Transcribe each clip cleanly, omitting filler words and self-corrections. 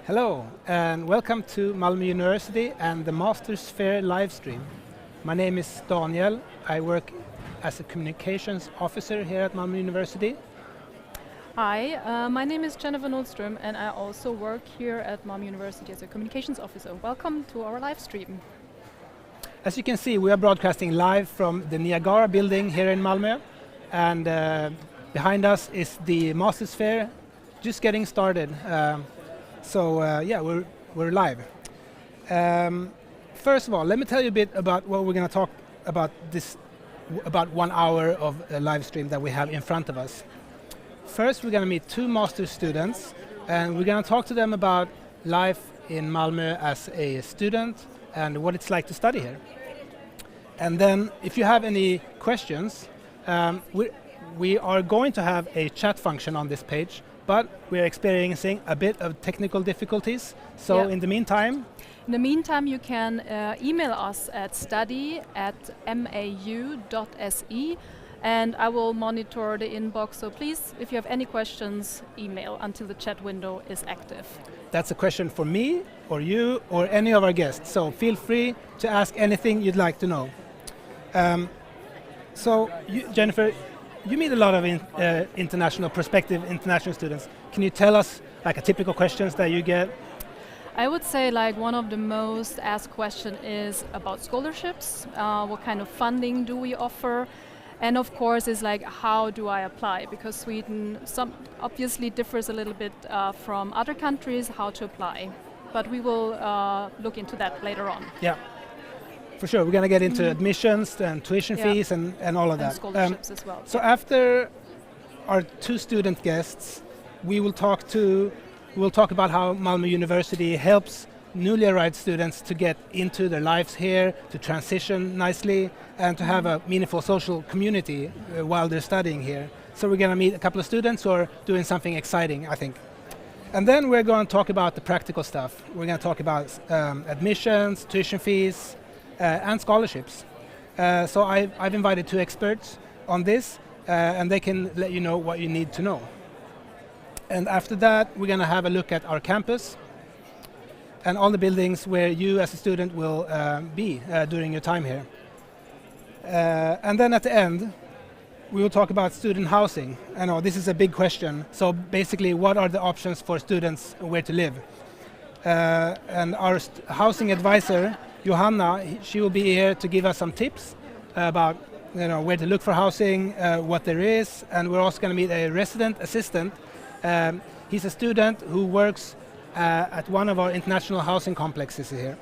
Hello, and welcome to Malmö University and the Masters Fair live stream. My name is Daniel. I work as a communications officer here at Malmö University. Hi, my name is Jennifer Nordström and I also work here at Malmö University as a communications officer. Welcome to our live stream. As you can see, we are broadcasting live from the Niagara building here in Malmö, and behind us is the Masters Fair, just getting started. We're live. First of all, let me tell you a bit about what we're going to talk about about 1 hour of a live stream that we have in front of us. First, we're going to meet two master's students, and we're going to talk to them about life in Malmö as a student and what it's like to study here. And then, if you have any questions, we are going to have a chat function on this page, but we're experiencing a bit of technical difficulties. So in the meantime, you can email us at study@mau.se, and I will monitor the inbox. So please, if you have any questions, email until the chat window is active. That's a question for me, or you, or any of our guests. So feel free to ask anything you'd like to know. Jennifer, you meet a lot of prospective international students. Can you tell us like a typical questions that you get? I would say like one of the most asked question is about scholarships. What kind of funding do we offer? And of course is like, how do I apply? Because Sweden obviously differs a little bit from other countries, how to apply. But we will look into that later on. Yeah, for sure. We're going to get into admissions and tuition fees and all of that. And scholarships as well. So after our two student guests, we'll talk about how Malmö University helps newly arrived students to get into their lives here, to transition nicely, and to have a meaningful social community while they're studying here. So we're going to meet a couple of students who are doing something exciting, I think. And then we're going to talk about the practical stuff. We're going to talk about admissions, tuition fees, and scholarships. So I've invited two experts on this, and they can let you know what you need to know. And after that, we're going to have a look at our campus and all the buildings where you as a student will be during your time here. And then at the end, we will talk about student housing. I know this is a big question. So basically, what are the options for students where to live? And our housing advisor, Johanna, she will be here to give us some tips about where to look for housing, what there is, and we're also going to meet a resident assistant. He's a student who works at one of our international housing complexes here.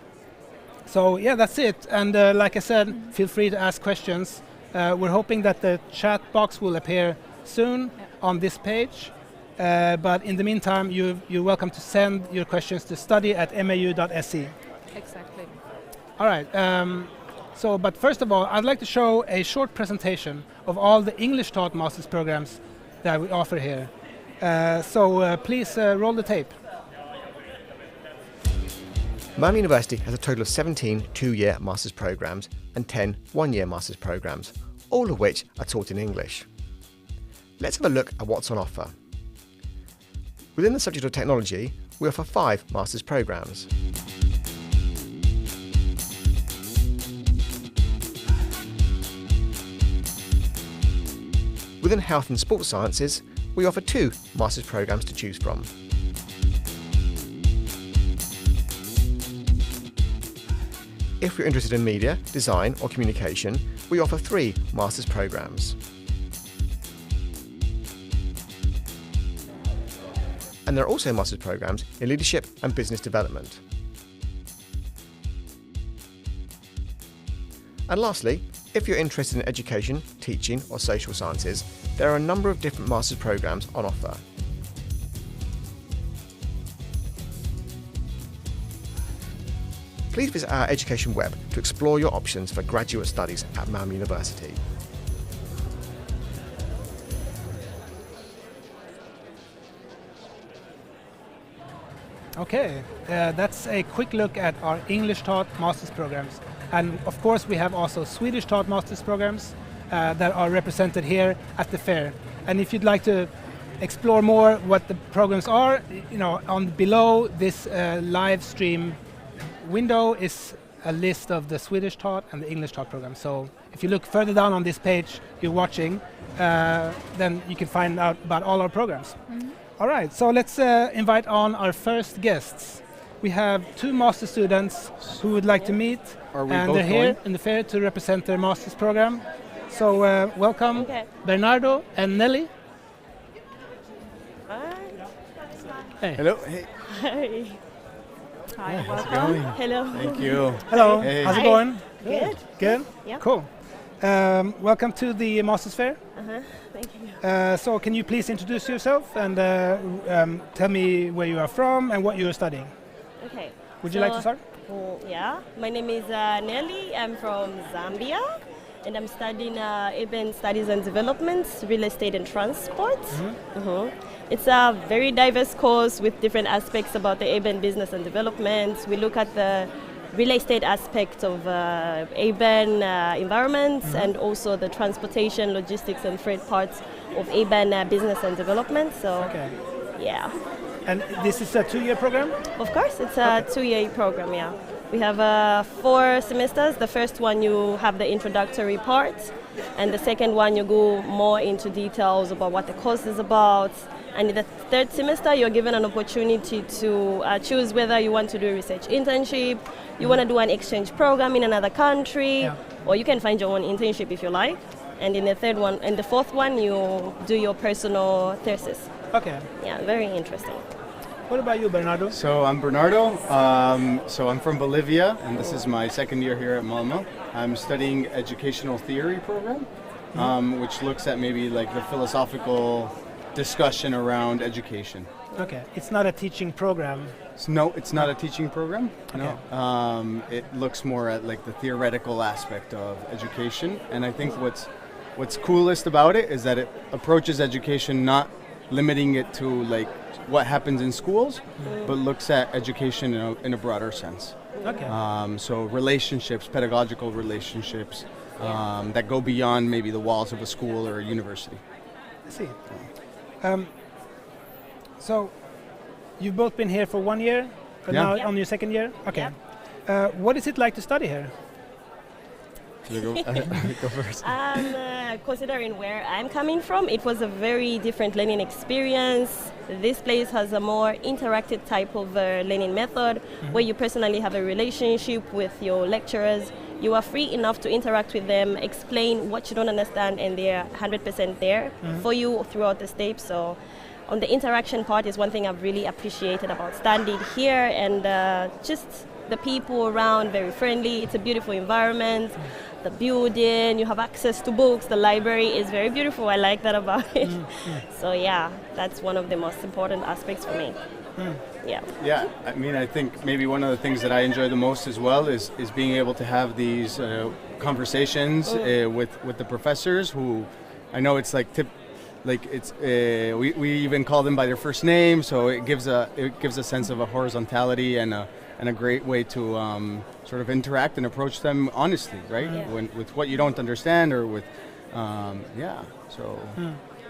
So yeah, that's it. And like I said, feel free to ask questions. We're hoping that the chat box will appear soon on this page. But in the meantime, you're welcome to send your questions to study@mau.se. Exactly. All right. But first of all, I'd like to show a short presentation of all the English taught master's programs that we offer here. Please roll the tape. Malmö University has a total of 17 two-year master's programs and 10 one-year master's programs, all of which are taught in English. Let's have a look at what's on offer. Within the subject of technology, we offer 5 master's programs. Within health and sports sciences, we offer 2 master's programs to choose from. If you're interested in media, design or communication, we offer 3 master's programs. And there are also master's programs in leadership and business development. And lastly, if you're interested in education, teaching or social sciences, there are a number of different master's programs on offer. Please visit our education web to explore your options for graduate studies at Malmö University. Okay, that's a quick look at our English taught master's programs. And of course we have also Swedish taught master's programs that are represented here at the fair. And if you'd like to explore more what the programs are, on below this live stream window is a list of the Swedish taught and the English taught program. So if you look further down on this page you're watching, then you can find out about all our programs. All right, so let's invite on our first guests. We have 2 master students who would like to meet, and they're here in the fair to represent their master's program. So welcome, Bernardo and Nelly. Hey. Hello. Hey. Hi. Hi. How's it Welcome. going? Hello. Thank you. Hello. Hey. How's it Hi. going? Good. Good? Yeah. Cool. Welcome to the Masters Fair. Thank you. So can you please introduce yourself and tell me where you are from and what you are studying? Okay. Would you like to start? Yeah. My name is Nelly. I'm from Zambia, and I'm studying urban studies and development, real estate and transport. It's a very diverse course with different aspects about the urban business and development. We look at the real estate aspect of urban environments and also the transportation, logistics and freight parts of urban business and development. So, yeah. And this is a 2-year program? Of course, it's a 2-year program, yeah. We have 4 semesters. The first one you have the introductory part, and the second one you go more into details about what the course is about. And in the 3rd semester, you're given an opportunity to choose whether you want to do a research internship, you want to do an exchange program in another country, or you can find your own internship if you like. And in the 4th one, you do your personal thesis. Okay. Yeah, very interesting. What about you, Bernardo? So I'm Bernardo. So I'm from Bolivia, and this is my 2nd year here at Malmö. I'm studying educational theory program, which looks at maybe like the philosophical discussion around education. Okay. It's not a teaching program. No, it's not a teaching program. Okay. No. It looks more at like the theoretical aspect of education, and I think what's coolest about it is that it approaches education not limiting it to like what happens in schools, but looks at education in a broader sense. Okay. So relationships, pedagogical relationships that go beyond maybe the walls of a school or a university. I see. So you've both been here for 1 year, but now on your 2nd year? Okay. What is it like to study here? Go first. Considering where I'm coming from, it was a very different learning experience. This place has a more interactive type of learning method where you personally have a relationship with your lecturers. You are free enough to interact with them, explain what you don't understand, and they're 100% there for you throughout the steps. So on the interaction part is one thing I've really appreciated about standing here, and just the people around, very friendly. It's a beautiful environment. The building, you have access to books. The library is very beautiful. I like that about it. So yeah, that's one of the most important aspects for me. Yeah, I mean, I think maybe one of the things that I enjoy the most as well is being able to have these conversations with the professors who I know it's like we even call them by their first name, so it gives a sense of a horizontality and a great way to sort of interact and approach them honestly, right? With what you don't understand or with so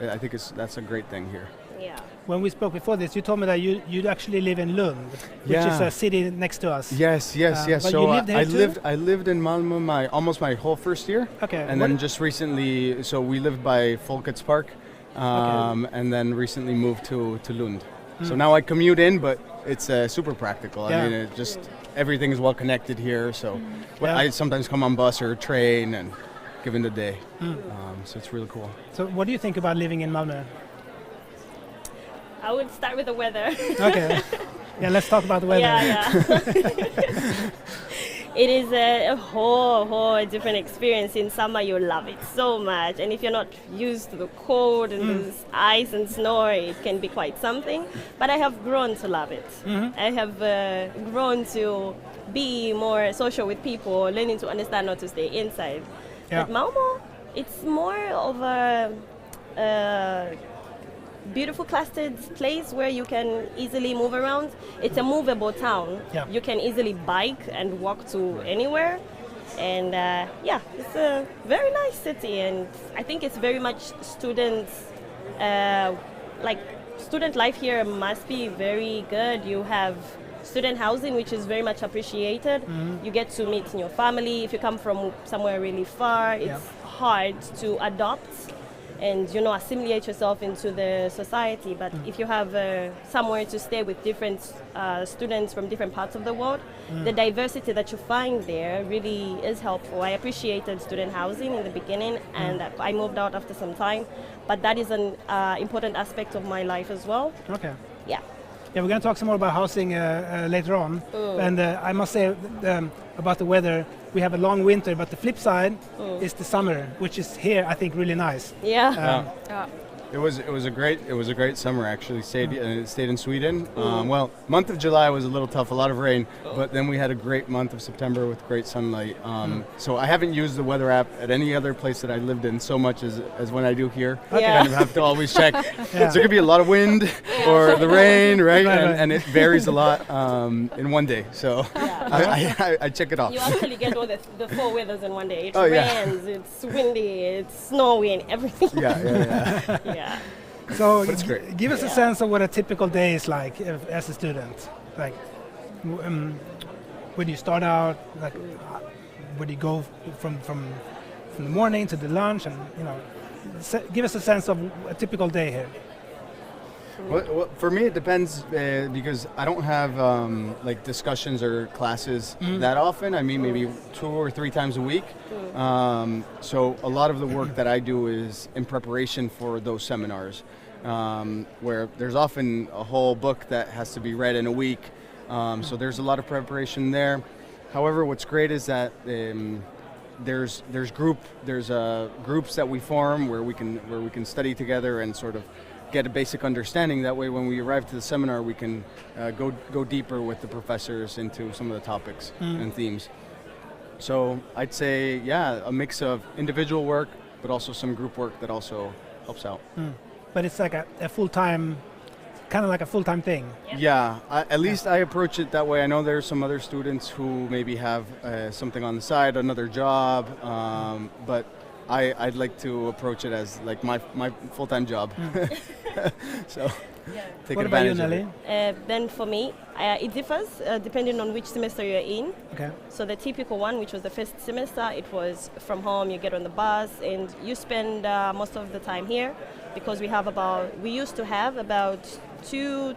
I think that's a great thing here. Yeah. When we spoke before this, you told me that you actually live in Lund, which is a city next to us. Yes. But So you lived here I lived in Malmö almost my whole first year. Okay. And then just recently, so we lived by Folkets Park, and then recently moved to Lund. So now I commute in, but it's super practical. I mean, it just everything is well connected here. So I sometimes come on bus or train, and given the day, so it's really cool. So what do you think about living in Malmö? I would start with the weather. Okay. Yeah, let's talk about the weather. Yeah. It is a whole different experience. In summer, you love it so much, and if you're not used to the cold and the ice and snow, it can be quite something. But I have grown to love it. I have grown to be more social with people, learning to understand not to stay inside. But Malmö, it's more of a beautiful clustered place where you can easily move around. It's a movable town. You can easily bike and walk to anywhere, and it's a very nice city, and I think it's very much students like student life here must be very good. You have student housing, which is very much appreciated. You get to meet your family. If you come from somewhere really far, it's hard to adopt and assimilate yourself into the society. But if you have somewhere to stay with different students from different parts of the world, the diversity that you find there really is helpful. I appreciated student housing in the beginning, and I moved out after some time, but that is an important aspect of my life as well. Okay. Yeah. Yeah, we're going to talk some more about housing later on. And I must say about the weather, we have a long winter, but the flip side is the summer, which is here, I think, really nice. Yeah. It was a great summer actually. Stayed in Sweden. Well, month of July was a little tough, a lot of rain, but then we had a great month of September with great sunlight. So I haven't used the weather app at any other place that I lived in so much as when I do here. Okay. I kind of have to always check. So there could be a lot of wind or the rain, right? And it varies a lot in one day. So I check it off. You actually get all the four weathers in one day. It rains, it's windy, it's snowy, and everything. Yeah. Yeah. So But it's great. give us a sense of what a typical day is like as a student. Like when you start out, like where do you go from the morning to the lunch, and give us a sense of a typical day here. Well, for me, it depends because I don't have like discussions or classes that often. I mean, maybe 2 or 3 times a week. So a lot of the work that I do is in preparation for those seminars, where there's often a whole book that has to be read in a week. So there's a lot of preparation there. However, what's great is that there's groups that we form where we can study together and sort of get a basic understanding. That way, when we arrive to the seminar, we can go deeper with the professors into some of the topics and themes. So I'd say, a mix of individual work, but also some group work that also helps out. But it's like a full-time, kind of like a full-time thing. Yeah, at least I approach it that way. I know there's some other students who maybe have something on the side, another job, but I'd like to approach it as like my full-time job. So take What about you, advantage of Nelly? it. Then for me, it differs depending on which semester you're in. Okay. So the typical one, which was the first semester, it was from home, you get on the bus and you spend most of the time here, because we used to have about 2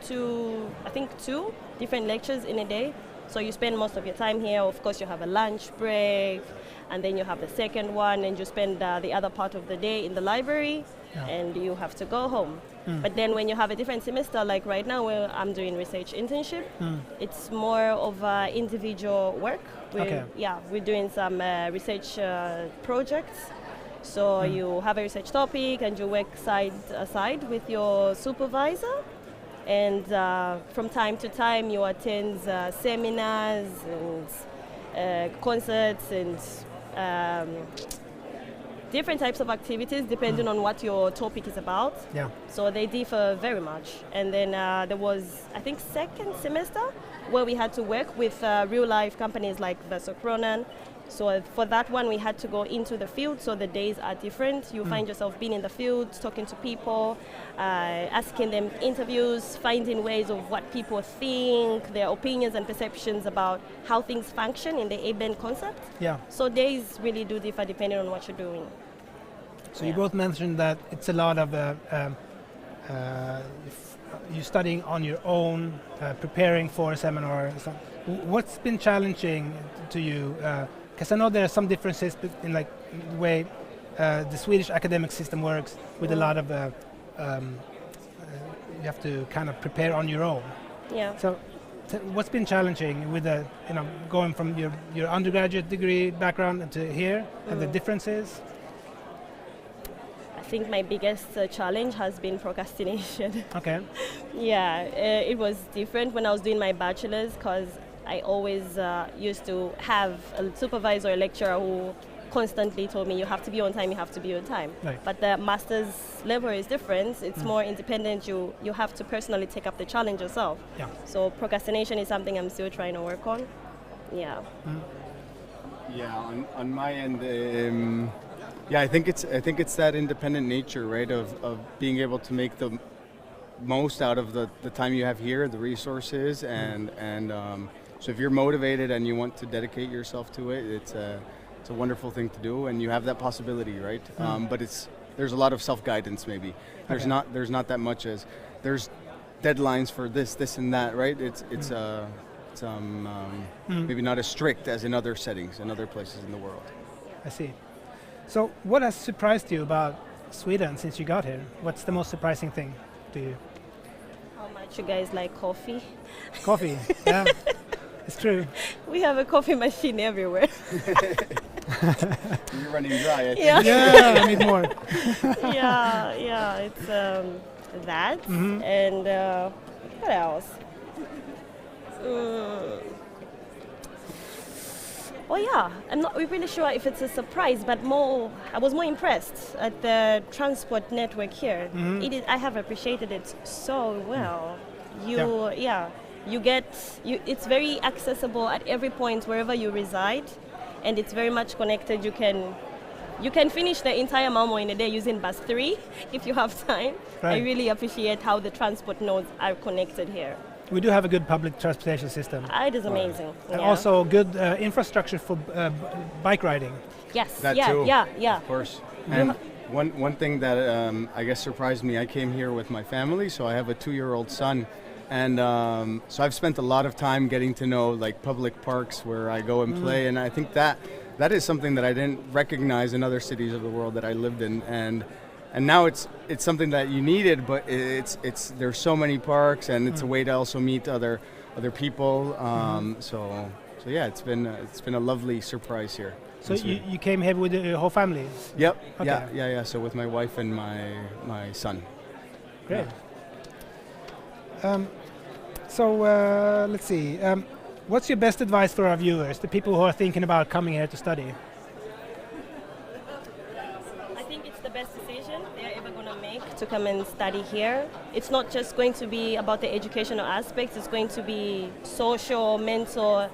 different lectures in a day. So you spend most of your time here. Of course, you have a lunch break, and then you have the second one, and you spend the other part of the day in the library, and you have to go home. But then when you have a different semester, like right now where I'm doing research internship, it's more of individual work. We're doing some research projects. So you have a research topic and you work side by side with your supervisor. And from time to time you attend seminars and concerts and different types of activities depending on what your topic is about. Yeah. So they differ very much. And then there was, I think, second semester where we had to work with real life companies like Cronan. So for that one, we had to go into the field, so the days are different. You find yourself being in the field, talking to people, asking them interviews, finding ways of what people think, their opinions and perceptions about how things function in the A-band concept. Yeah. So days really do differ depending on what you're doing. So you both mentioned that it's a lot of you studying on your own, preparing for a seminar. So what's been challenging to you? Because I know there are some differences in like the way the Swedish academic system works with a lot of you have to kind of prepare on your own. Yeah. So what's been challenging with the going from your undergraduate degree background to here and the differences? I think my biggest challenge has been procrastination. Okay. Yeah, it was different when I was doing my bachelor's, because I always used to have a supervisor or a lecturer who constantly told me you have to be on time, you have to be on time. Right. But the master's level is different. It's more independent. You have to personally take up the challenge yourself. Yeah. So procrastination is something I'm still trying to work on. Yeah. Yeah, on my end, I think it's that independent nature, right, of being able to make most out of the time you have here, the resources, and so if you're motivated and you want to dedicate yourself to it, it's a wonderful thing to do, and you have that possibility, right? But there's a lot of self-guidance maybe. There's not that much as there's deadlines for this and that, right? It's maybe not as strict as in other settings and other places in the world. I see. So what has surprised you about Sweden since you got here? What's the most surprising thing to you? How much you guys like coffee? Coffee, yeah, it's true. We have a coffee machine everywhere. You're running dry, I think. Yeah, I need more. yeah, it's that. And what else? Oh yeah, I'm not really sure if it's a surprise, but I was more impressed at the transport network here. I have appreciated it so well. It's very accessible at every point wherever you reside, and it's very much connected. You can finish the entire Malmö in a day using bus 3 if you have time. Right. I really appreciate how the transport nodes are connected here. We do have a good public transportation system. It is amazing. And also good infrastructure for bike riding. Yes, that too. Yeah. Of course. And one thing that I guess surprised me, I came here with my family, so I have a 2-year-old son, and so I've spent a lot of time getting to know like public parks where I go and play, and I think that is something that I didn't recognize in other cities of the world that I lived in, and now it's something that you needed, but there's so many parks, and it's a way to also meet other people. So yeah, it's been a lovely surprise here. So you came here with your whole family? Yep. Okay. Yeah. So with my wife and my son. Great. So let's see. What's your best advice for our viewers, the people who are thinking about coming here to study? I think it's the best decision they're ever going to make to come and study here. It's not just going to be about the educational aspects, it's going to be social, mental,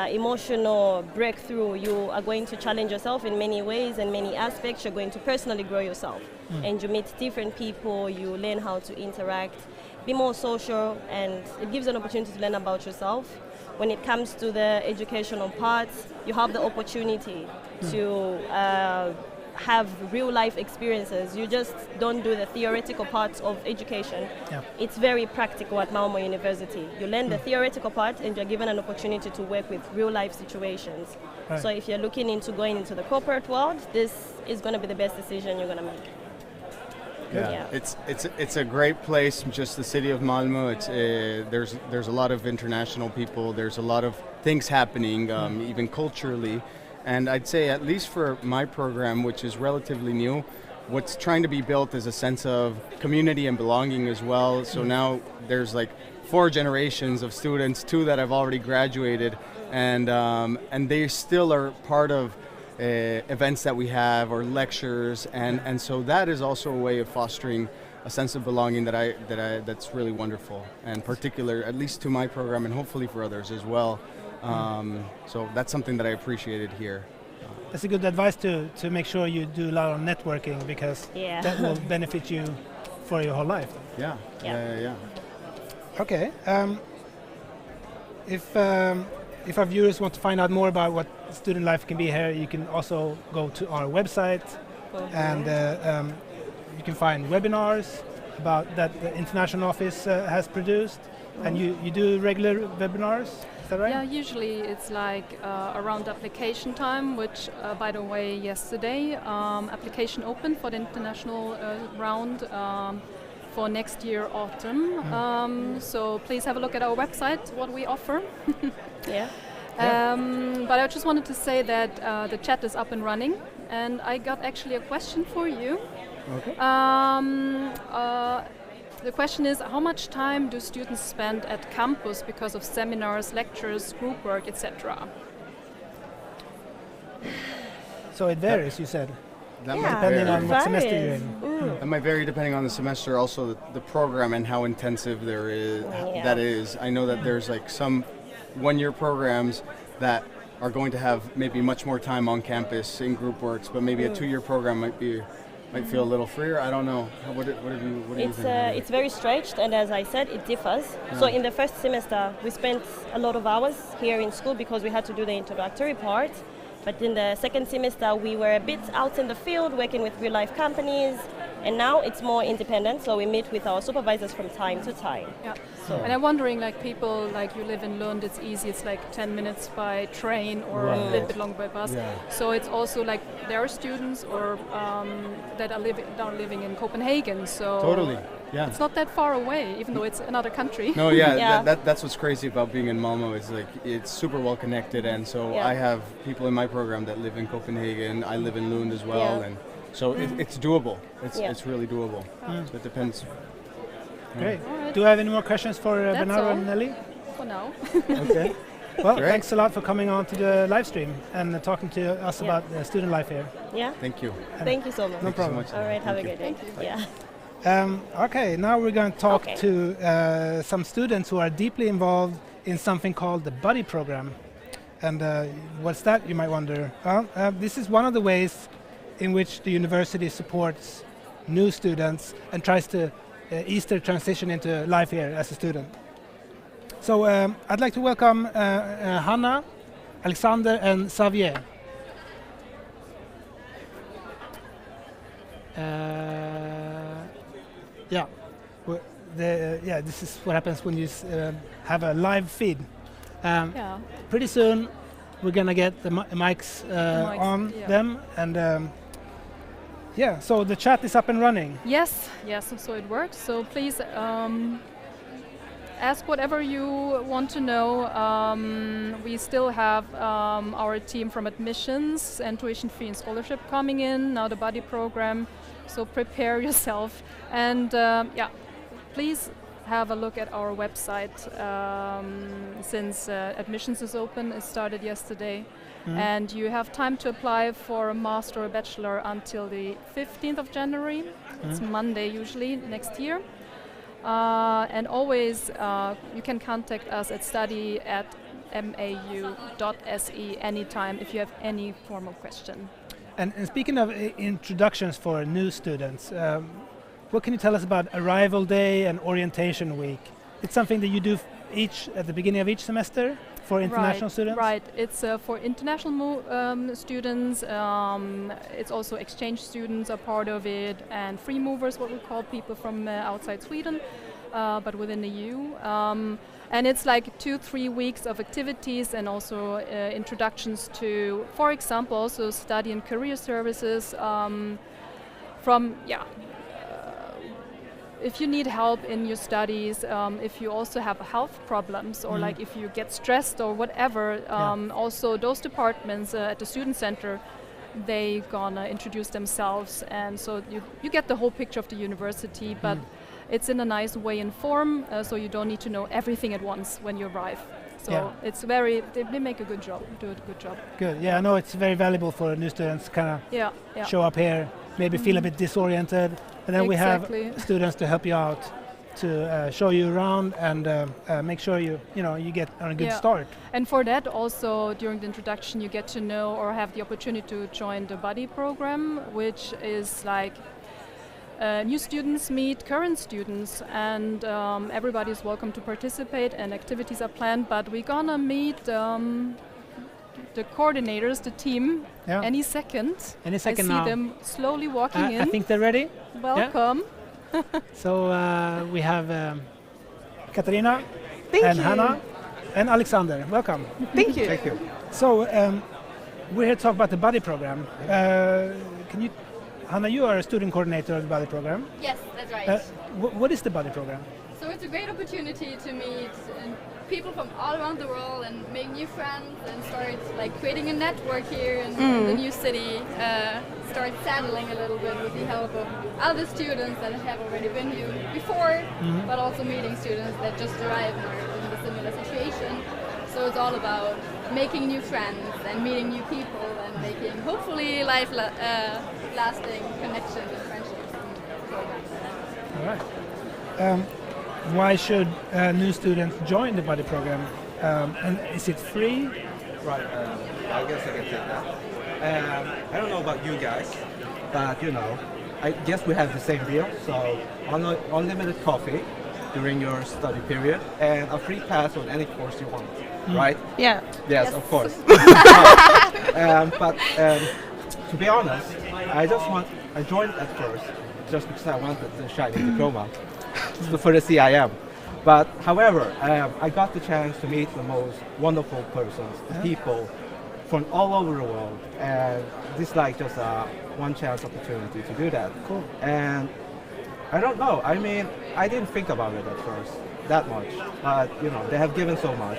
emotional breakthrough. You are going to challenge yourself in many ways and many aspects. You're going to personally grow yourself, and you meet different people, you learn how to interact, be more social, and it gives you an opportunity to learn about yourself. When it comes to the educational parts, you have the opportunity to have real life experiences. You just don't do the theoretical parts of education. Yeah. It's very practical at Malmö University. You learn the theoretical part, and you're given an opportunity to work with real life situations. Right. So if you're looking into going into the corporate world, this is going to be the best decision you're going to make. Yeah. It's a great place. Just the city of Malmö. There's a lot of international people. There's a lot of things happening, even culturally. And I'd say, at least for my program, which is relatively new, what's trying to be built is a sense of community and belonging as well. So now there's like 4 generations of students, 2 that have already graduated, and they still are part of events that we have or lectures, and so that is also a way of fostering a sense of belonging that's really wonderful and particular, at least to my program, and hopefully for others as well. So that's something that I appreciated here. That's a good advice to make sure you do a lot of networking, because that will benefit you for your whole life. Yeah. Okay. If our viewers want to find out more about what student life can be here, you can also go to our website, and you can find webinars about that the international office has produced, and you do regular webinars. Is that right? Yeah, usually it's like around application time, which, by the way, yesterday application opened for the international round for next year autumn. So please have a look at our website, what we offer. But I just wanted to say that the chat is up and running, and I got actually a question for you. Okay. The question is, how much time do students spend at campus because of seminars, lectures, group work, etc.? So it varies, you said? Depending on what semester you're in. That might vary depending on the semester, also the program and how intensive that is. I know that there's like some one-year programs that are going to have maybe much more time on campus in group works, but maybe a 2-year program might be might feel a little freer. I don't know. What do you think? It's very stretched, and as I said, it differs. Yeah. So in the first semester, we spent a lot of hours here in school because we had to do the introductory part. But in the second semester, we were a bit out in the field, working with real-life companies, and now it's more independent. So we meet with our supervisors from time to time. Yeah. So. And I'm wondering, like people, like you live in Lund, it's easy. It's like 10 minutes by train or a little bit longer by bus. Yeah. So it's also like there are students or that are living in Copenhagen. So Totally. Yeah. it's not that far away, even though it's another country. No, yeah, Yeah. That's what's crazy about being in Malmö is like it's super well connected, and so Yeah. I have people in my program that live in Copenhagen. I live in Lund as well, Yeah. and so it's doable. It's really doable. Mm. So it depends. Great. Alright. Do I have any more questions for That's Bernardo all. and Nelly? For now. Okay. Well, Great. thanks a lot for coming on to the live stream and talking to us Yeah. about student life here. Yeah. Thank you. Thank you so much. No Thank you so problem. much. All right. Have a Thank good you. day. Yeah. Okay, now we're going to talk Okay. to some students who are deeply involved in something called the Buddy Program. And what's that, you might wonder? Well, this is one of the ways in which the university supports new students and tries to ease their transition into life here as a student. So I'd like to welcome Hannah, Alexander and Xavier. This is what happens when you have a live feed. Yeah. Pretty soon we're gonna get the mics on yeah. them, and so the chat is up and running. Yes, so it works. So please ask whatever you want to know. We still have our team from admissions and tuition fee and scholarship coming in, now the Buddy Program, so prepare yourself. And please have a look at our website since admissions is open. It started yesterday. And you have time to apply for a master or bachelor until the 15th of January. It's Monday usually next year. And always you can contact us at study@mau.se anytime if you have any formal question. And speaking of introductions for new students, what can you tell us about Arrival Day and Orientation Week? It's something that you do at the beginning of each semester for international students? Right, it's for international students, it's also exchange students are part of it, and free movers, what we call people from outside Sweden, but within the EU. And it's like 2-3 weeks of activities and also introductions to, for example, also study and career services if you need help in your studies, if you also have health problems or like if you get stressed or whatever, also those departments at the student center, they gonna introduce themselves, and so you get the whole picture of the university, but it's in a nice way and form, so you don't need to know everything at once when you arrive. So it's they make a good job, do a good job. Good, yeah, I know it's very valuable for new students kind of show up here, maybe feel a bit disoriented, and then we have students to help you out, to show you around and make sure you get on a good start. And for that also during the introduction you get to know or have the opportunity to join the Buddy Program, which is like new students meet current students, and everybody is welcome to participate and activities are planned, but we're gonna meet the coordinators, the team, any second. Any second now. I now. see them slowly walking in. I think they're ready. Welcome. So we have Katarina and Hannah and Alexander. Welcome. Thank you. Thank you. So we're here to talk about the Buddy Program. Hannah, you are a student coordinator of the Buddy Program. Yes, that's right. What is the Buddy Program? So it's a great opportunity to meet people from all around the world and make new friends and start like creating a network here in the new city. Start settling a little bit with the help of other students that have already been here before, but also meeting students that just arrived in the similar situation. So it's all about making new friends and meeting new people and making hopefully lasting connections and friendships. All right. Why should new students join the Buddy Program? And is it free? Right, I guess I can take that. I don't know about you guys, but I guess we have the same deal. So unlimited coffee during your study period and a free pass on any course you want, right? Yeah. Yes, of course. But to be honest, I joined at first just because I wanted the shiny diploma for the CIM. But however, I got the chance to meet the most wonderful persons, the people from all over the world, and this is like just a one chance opportunity to do that. Cool. And I don't know. I mean, I didn't think about it at first that much, but you know, they have given so much,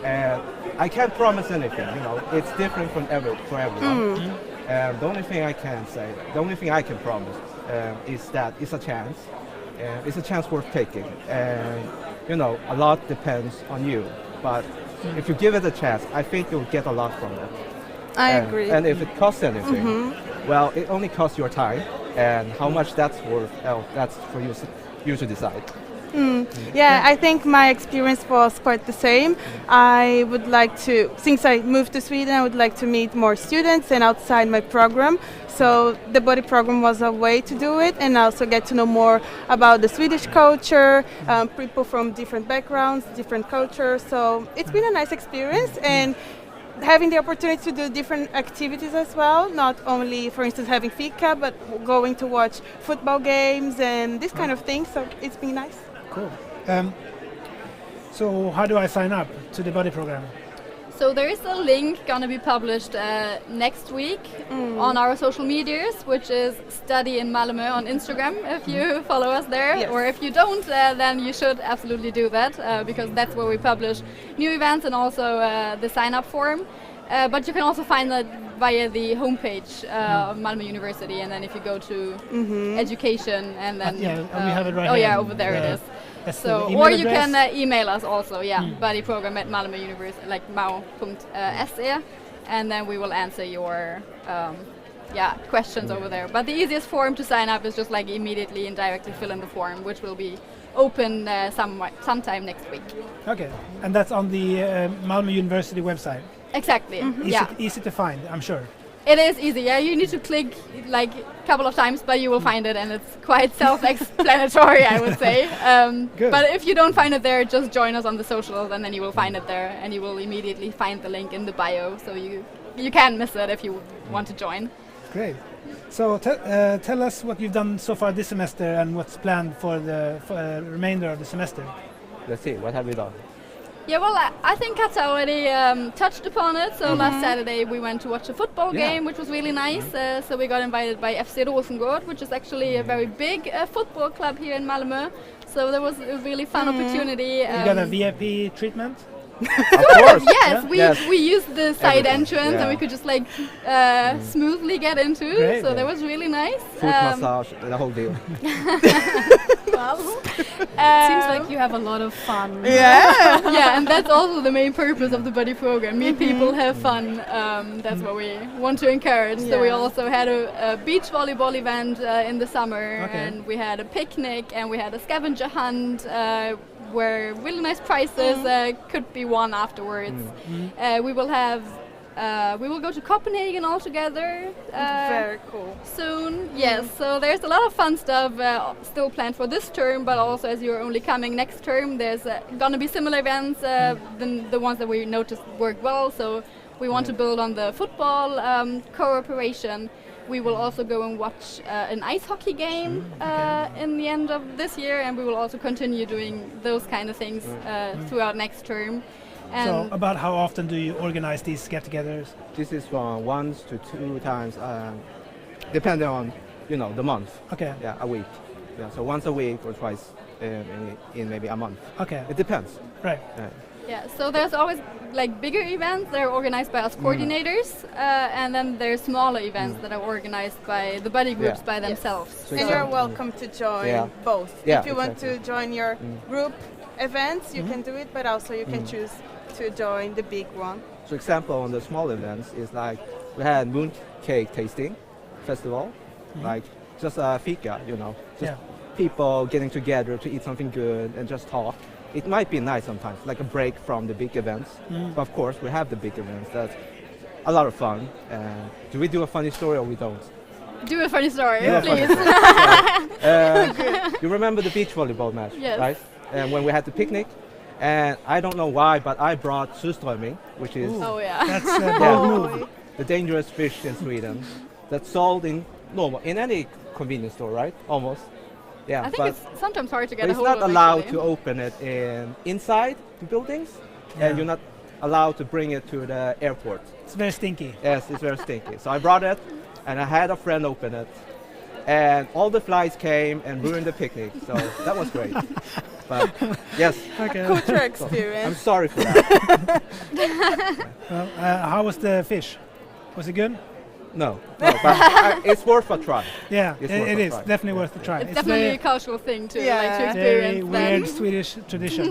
and I can't promise anything. You know, it's different for everyone. And the only thing I can say, the only thing I can promise, is that it's a chance. It's a chance worth taking, and you know, a lot depends on you. But if you give it a chance, I think you'll get a lot from it. I agree. And if it costs anything, well, it only costs your time, and how much that's worth, that's for you to decide. Yeah, I think my experience was quite the same. I would like to, since I moved to Sweden, I would like to meet more students and outside my program. So the body program was a way to do it, and also get to know more about the Swedish culture, people from different backgrounds, different cultures. So it's been a nice experience, and having the opportunity to do different activities as well, not only, for instance, having fika, but going to watch football games and this kind of thing. So it's been nice. Cool. So how do I sign up to the body program? So there is a link gonna be published next week on our social medias, which is Study in Malmö on Instagram, if you follow us there. Yes. Or if you don't, then you should absolutely do that, because that's where we publish new events and also the sign-up form. But you can also find that via the homepage of Malmö University, and then if you go to education, and then we have it right oh here. yeah, over there it is. That's So, the email or you address. can email us also, buddyprogram at Malmö University, like mau.se, and then we will answer your questions over there. But the easiest form to sign up is just like immediately and directly fill in the form, which will be open sometime next week. Okay, and that's on the Malmö University website. Exactly. Easy to find, I'm sure. It is easy. Yeah, you need to click like a couple of times, but you will find it, and it's quite self-explanatory, I would say. Good. But if you don't find it there, just join us on the socials, and then you will find it there, and you will immediately find the link in the bio, so you can't miss it if you want to join. Great. So tell us what you've done so far this semester and what's planned for the remainder of the semester. Let's see, what have we done? Yeah, well, I think Katja already touched upon it. So last Saturday we went to watch a football game, which was really nice. So we got invited by FC Rosengård, which is actually a very big football club here in Malmö. So there was a really fun opportunity. You got a VIP treatment? Of course. Yes, we used the side entrance, and we could just like smoothly get into. Great. So that was really nice. Foot massage, the whole deal. Well, Seems like you have a lot of fun. Yeah. yeah, and that's also the main purpose of the buddy program. Meet people, have fun. That's what we want to encourage. So we also had a beach volleyball event in the summer, and we had a picnic, and we had a scavenger hunt where really nice prizes could be won afterwards. We will go to Copenhagen all together. Very cool. Soon, yes. So there's a lot of fun stuff still planned for this term, but also as you're only coming next term, there's gonna be similar events than the ones that we noticed worked well. So we want to build on the football cooperation. We will also go and watch an ice hockey game in the end of this year, and we will also continue doing those kind of things throughout next term. And so about how often do you organize these get-togethers? This is from 1 to 2 times, depending on, the month. Okay. Yeah, a week. Yeah, so once a week or twice in maybe a month. Okay. It depends. Right. yeah, so there's always like bigger events that are organized by us coordinators, and then there's smaller events that are organized by the buddy groups by themselves. So And you're welcome to join both. Yeah, if you want to join your group events, you can do it, but also you can choose to join the big one. So example on the small events is like we had moon cake tasting festival, like just a fika, just people getting together to eat something good and just talk. It might be nice sometimes, like a break from the big events. But of course, we have the big events. That's a lot of fun. Do we do a funny story or we don't? Do a funny story, Yeah, please. You remember the beach volleyball match, Yes. right? And when we had the picnic, and I don't know why, but I brought surströmming, which is Oh yeah. That's a bold move. the dangerous fish in Sweden that's sold in any convenience store, right? Almost. Yeah, I think but it's sometimes hard to get but a it's hold not of. allowed actually. to open it inside the buildings, Yeah. and you're not allowed to bring it to the airport. It's very stinky. Yes, it's very stinky. So I brought it, and I had a friend open it, and all the flies came and ruined the picnic. So that was great. But yes, Okay. Culture I'm experience. sorry for that. Well, how was the fish? Was it good? No, but it's worth a try. Yeah, It's it worth a is try. definitely worth a try. It's definitely a cultural thing to Yeah. like to very experience. weird that. Swedish tradition.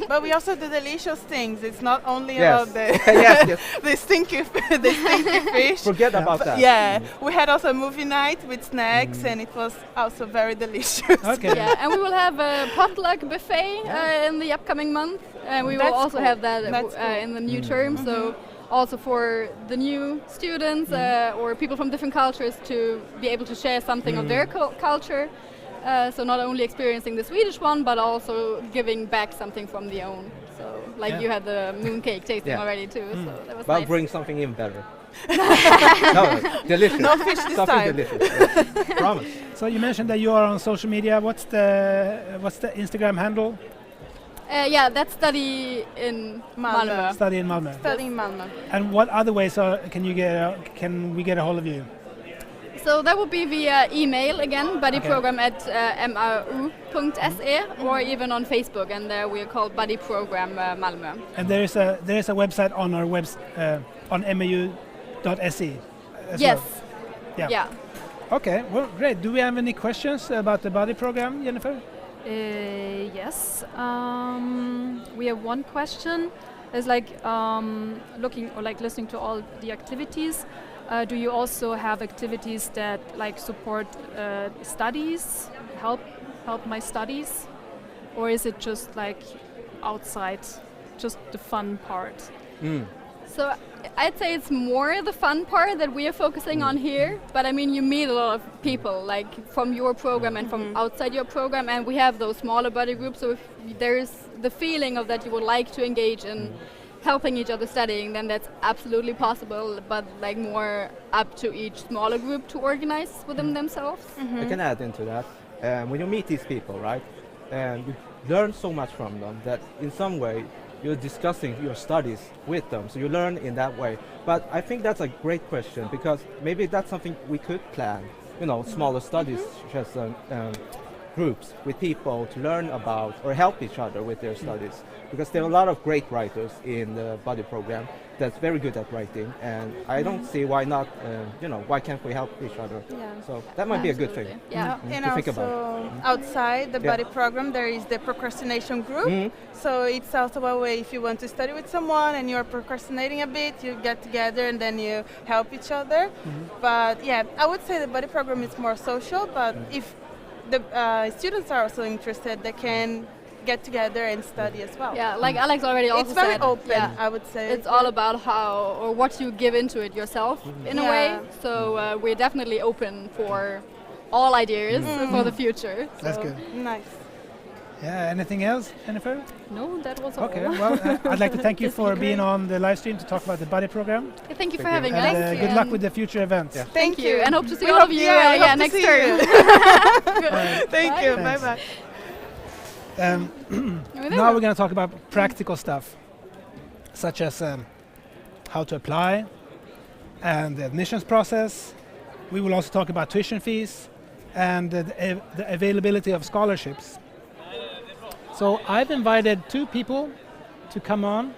But we also do delicious things. It's not only Yes. about the Yes. the stinky fish. Forget about that. Yeah, we had also a movie night with snacks, and it was also very delicious. Okay. Yeah, and we will have a potluck buffet in the upcoming month, and we will That's also cool. have that That's cool. in the new term. So also for the new students or people from different cultures to be able to share something of their culture. So not only experiencing the Swedish one, but also giving back something from the own. So like Yeah. you had the mooncake tasting Yeah. already too. So that was But I'll nice. bring something even better. No, delicious. No fish this something time. delicious. Yes. Promise. So you mentioned that you are on social media. What's the Instagram handle? Yeah, that's study in Malmö. Malmö. Study in Malmö. Studying in Malmö. And what other ways can we get a hold of you? So that would be via email again, buddyprogram at mru.se, or even on Facebook, and there we are called Buddy Program Malmö. And there is a website on our on mu.se. as Yes. well. Yeah. Okay. Well, great. Do we have any questions about the Buddy program, Jennifer? Yes. We have one question. It's like looking or like listening to all the activities. Do you also have activities that like support studies, help my studies, or is it just like outside, just the fun part? So I'd say it's more the fun part that we are focusing on here, but I mean you meet a lot of people like from your program and from outside your program, and we have those smaller buddy groups, so if there's the feeling of that you would like to engage in helping each other studying, then that's absolutely possible, but like more up to each smaller group to organize with them themselves. I can add into that. When you meet these people, right, you learn so much from them that in some way you're discussing your studies with them, so you learn in that way. But I think that's a great question, because maybe that's something we could plan, smaller studies groups with people to learn about or help each other with their studies, because there are a lot of great writers in the buddy program that's very good at writing, and I don't see why not, why can't we help each other? Yeah. So that might be a good thing. Yeah. And to think also about. outside the Yeah. buddy program there is the procrastination group. So it's also a way, if you want to study with someone and you're procrastinating a bit, you get together and then you help each other. But yeah, I would say the buddy program is more social, but if the students are also interested, they can get together and study as well. Yeah, like Alex already also It's very said, open, yeah, I would say. it's all about how or what you give into it yourself in a way. So we're definitely open for all ideas for the future. That's So- good. Nice. Yeah. Anything else, Jennifer? No, that was all. Okay. Well, I'd like to thank you This for is being great. on the live stream to talk about the buddy program. Thank you for Thank you. having And us. good luck with the future events. Yeah. Thank you, and hope to see We all hope- of you yeah, we hope to next see term. Thank you. Thanks. Bye bye. Now we're going to talk about practical stuff, such as how to apply and the admissions process. We will also talk about tuition fees and the availability of scholarships. So I've invited two people to come on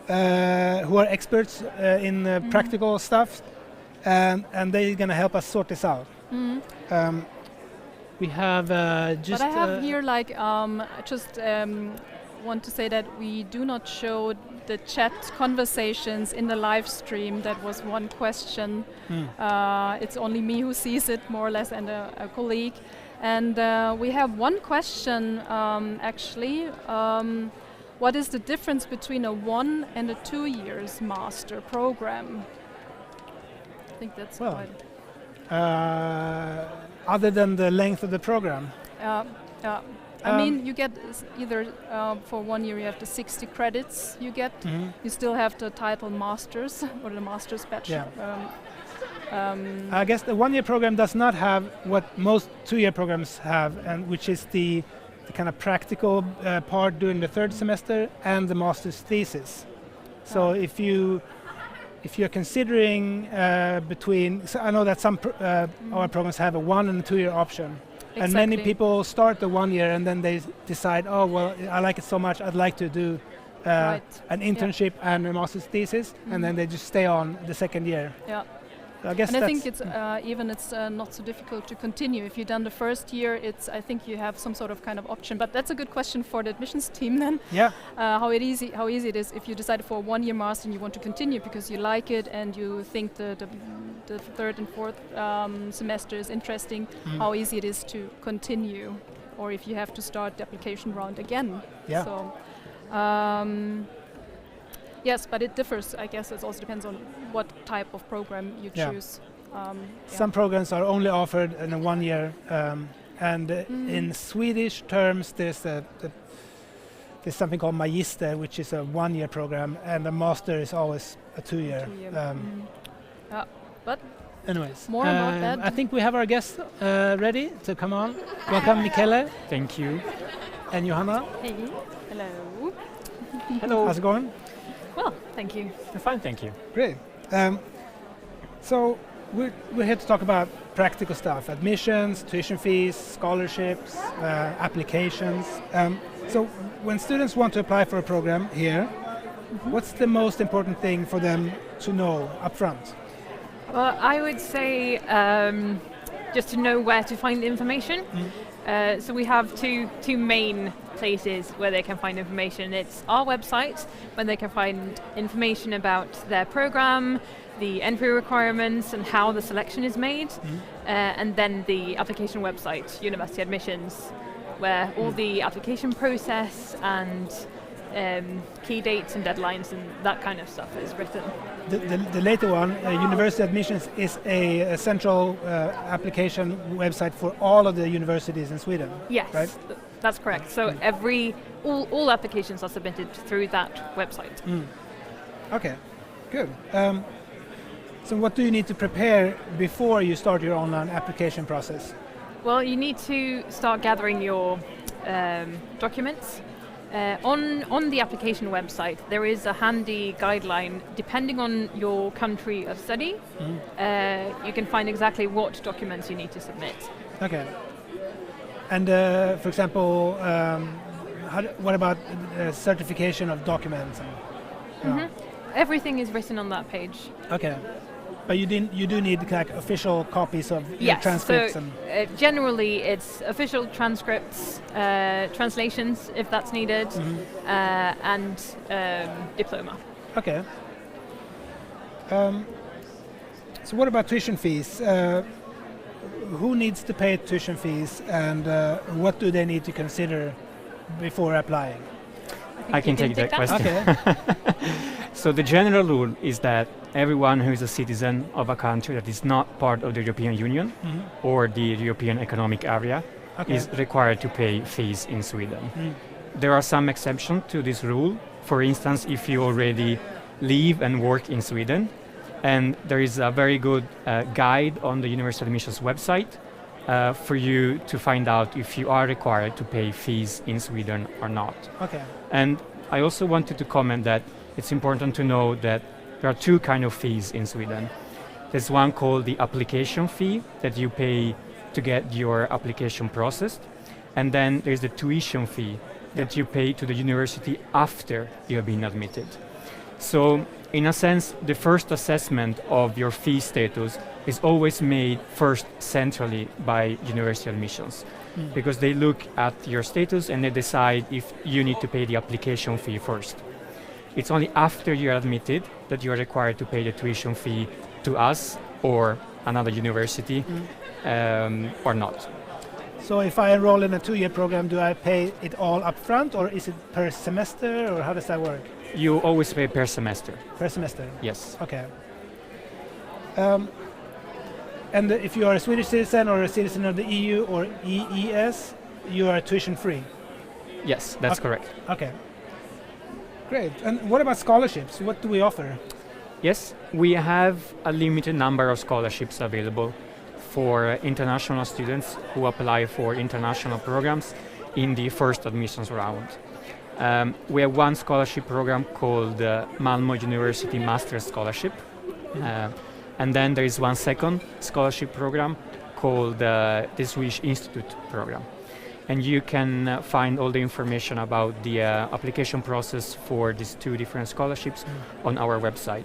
who are experts in practical stuff, and they're going to help us sort this out. We have just. But I have here like just want to say that we do not show the chat conversations in the live stream. That was one question. It's only me who sees it more or less, and a colleague. And we have one question actually. What is the difference between a 1 and a 2 years master program? I think that's Well, quite. other than the length of the program? I mean, you get either for 1 year you have the 60 credits you get. You still have the title masters or the master's badge. Yeah. I guess the 1 year program does not have what most 2 year programs have, and which is the kind of practical part during the third semester and the master's thesis. So if you're considering between, so I know that some our programs have a 1 and a 2 year option. Exactly. And many people start the 1 year and then they decide, oh, well, I like it so much, I'd like to do an internship and a master's thesis, and then they just stay on the second year. Yeah. So I guess and I think it's not so difficult to continue. If you've done the first year, I think you have some sort of kind of option. But that's a good question for the admissions team then. Yeah. How easy it is if you decide for a 1 year master and you want to continue because you like it and you think the third and fourth semester is interesting, how easy it is to continue, or if you have to start the application round again. Yeah. So, yes, but it differs. I guess it also depends on what type of program you choose. Some programs are only offered in a 1 year, and in Swedish terms, there's something called Magister, which is a 1 year program, and a master is always a 2 year. But anyways, more about that. I think we have our guests ready to come on. Welcome, Michele. Thank you. And Johanna. Hey. Hello. Hello. How's it going? Well, thank you. Fine, thank you. Great. So we're here to talk about practical stuff: admissions, tuition fees, scholarships, applications. So when students want to apply for a program here, what's the most important thing for them to know up front? Well, I would say just to know where to find information. So we have two main places where they can find information. It's our website, where they can find information about their program, the entry requirements and how the selection is made, and then the application website, University Admissions, where all the application process and key dates and deadlines and that kind of stuff is written. The later one, University Admissions, is a central application website for all of the universities in Sweden. Yes, right? That's correct. So all applications are submitted through that website. Okay, good. So what do you need to prepare before you start your online application process? Well, you need to start gathering your documents. On the application website, there is a handy guideline. Depending on your country of study, you can find exactly what documents you need to submit. Okay. And for example, what about certification of documents? Everything is written on that page. Okay. But you do need like official copies of transcripts. So generally it's official transcripts, translations if that's needed, and diploma. Okay. So what about tuition fees? Who needs to pay tuition fees, and what do they need to consider before applying? I can take that question. Okay. So the general rule is that everyone who is a citizen of a country that is not part of the European Union or the European Economic Area is required to pay fees in Sweden. There are some exceptions to this rule. For instance, if you already live and work in Sweden, and there is a very good guide on the University Admissions website for you to find out if you are required to pay fees in Sweden or not. Okay. And I also wanted to comment that it's important to know that there are two kinds of fees in Sweden. There's one called the application fee that you pay to get your application processed, and then there's the tuition fee that you pay to the university after you have been admitted. So in a sense, the first assessment of your fee status is always made first centrally by University Admissions, because they look at your status and they decide if you need to pay the application fee first. It's only after you're admitted that you're required to pay the tuition fee to us or another university or not. So if I enroll in a 2-year program, do I pay it all up front, or is it per semester, or how does that work? You always pay per semester. Per semester? Yes. Okay. And if you are a Swedish citizen or a citizen of the EU or EES, you are tuition free. Yes, that's correct. Okay. Great. And what about scholarships? What do we offer? Yes, we have a limited number of scholarships available for international students who apply for international programs in the first admissions round. We have one scholarship program called Malmö University Master's Scholarship. And then there is one second scholarship program called the Swedish Institute program. And you can find all the information about the application process for these two different scholarships on our website.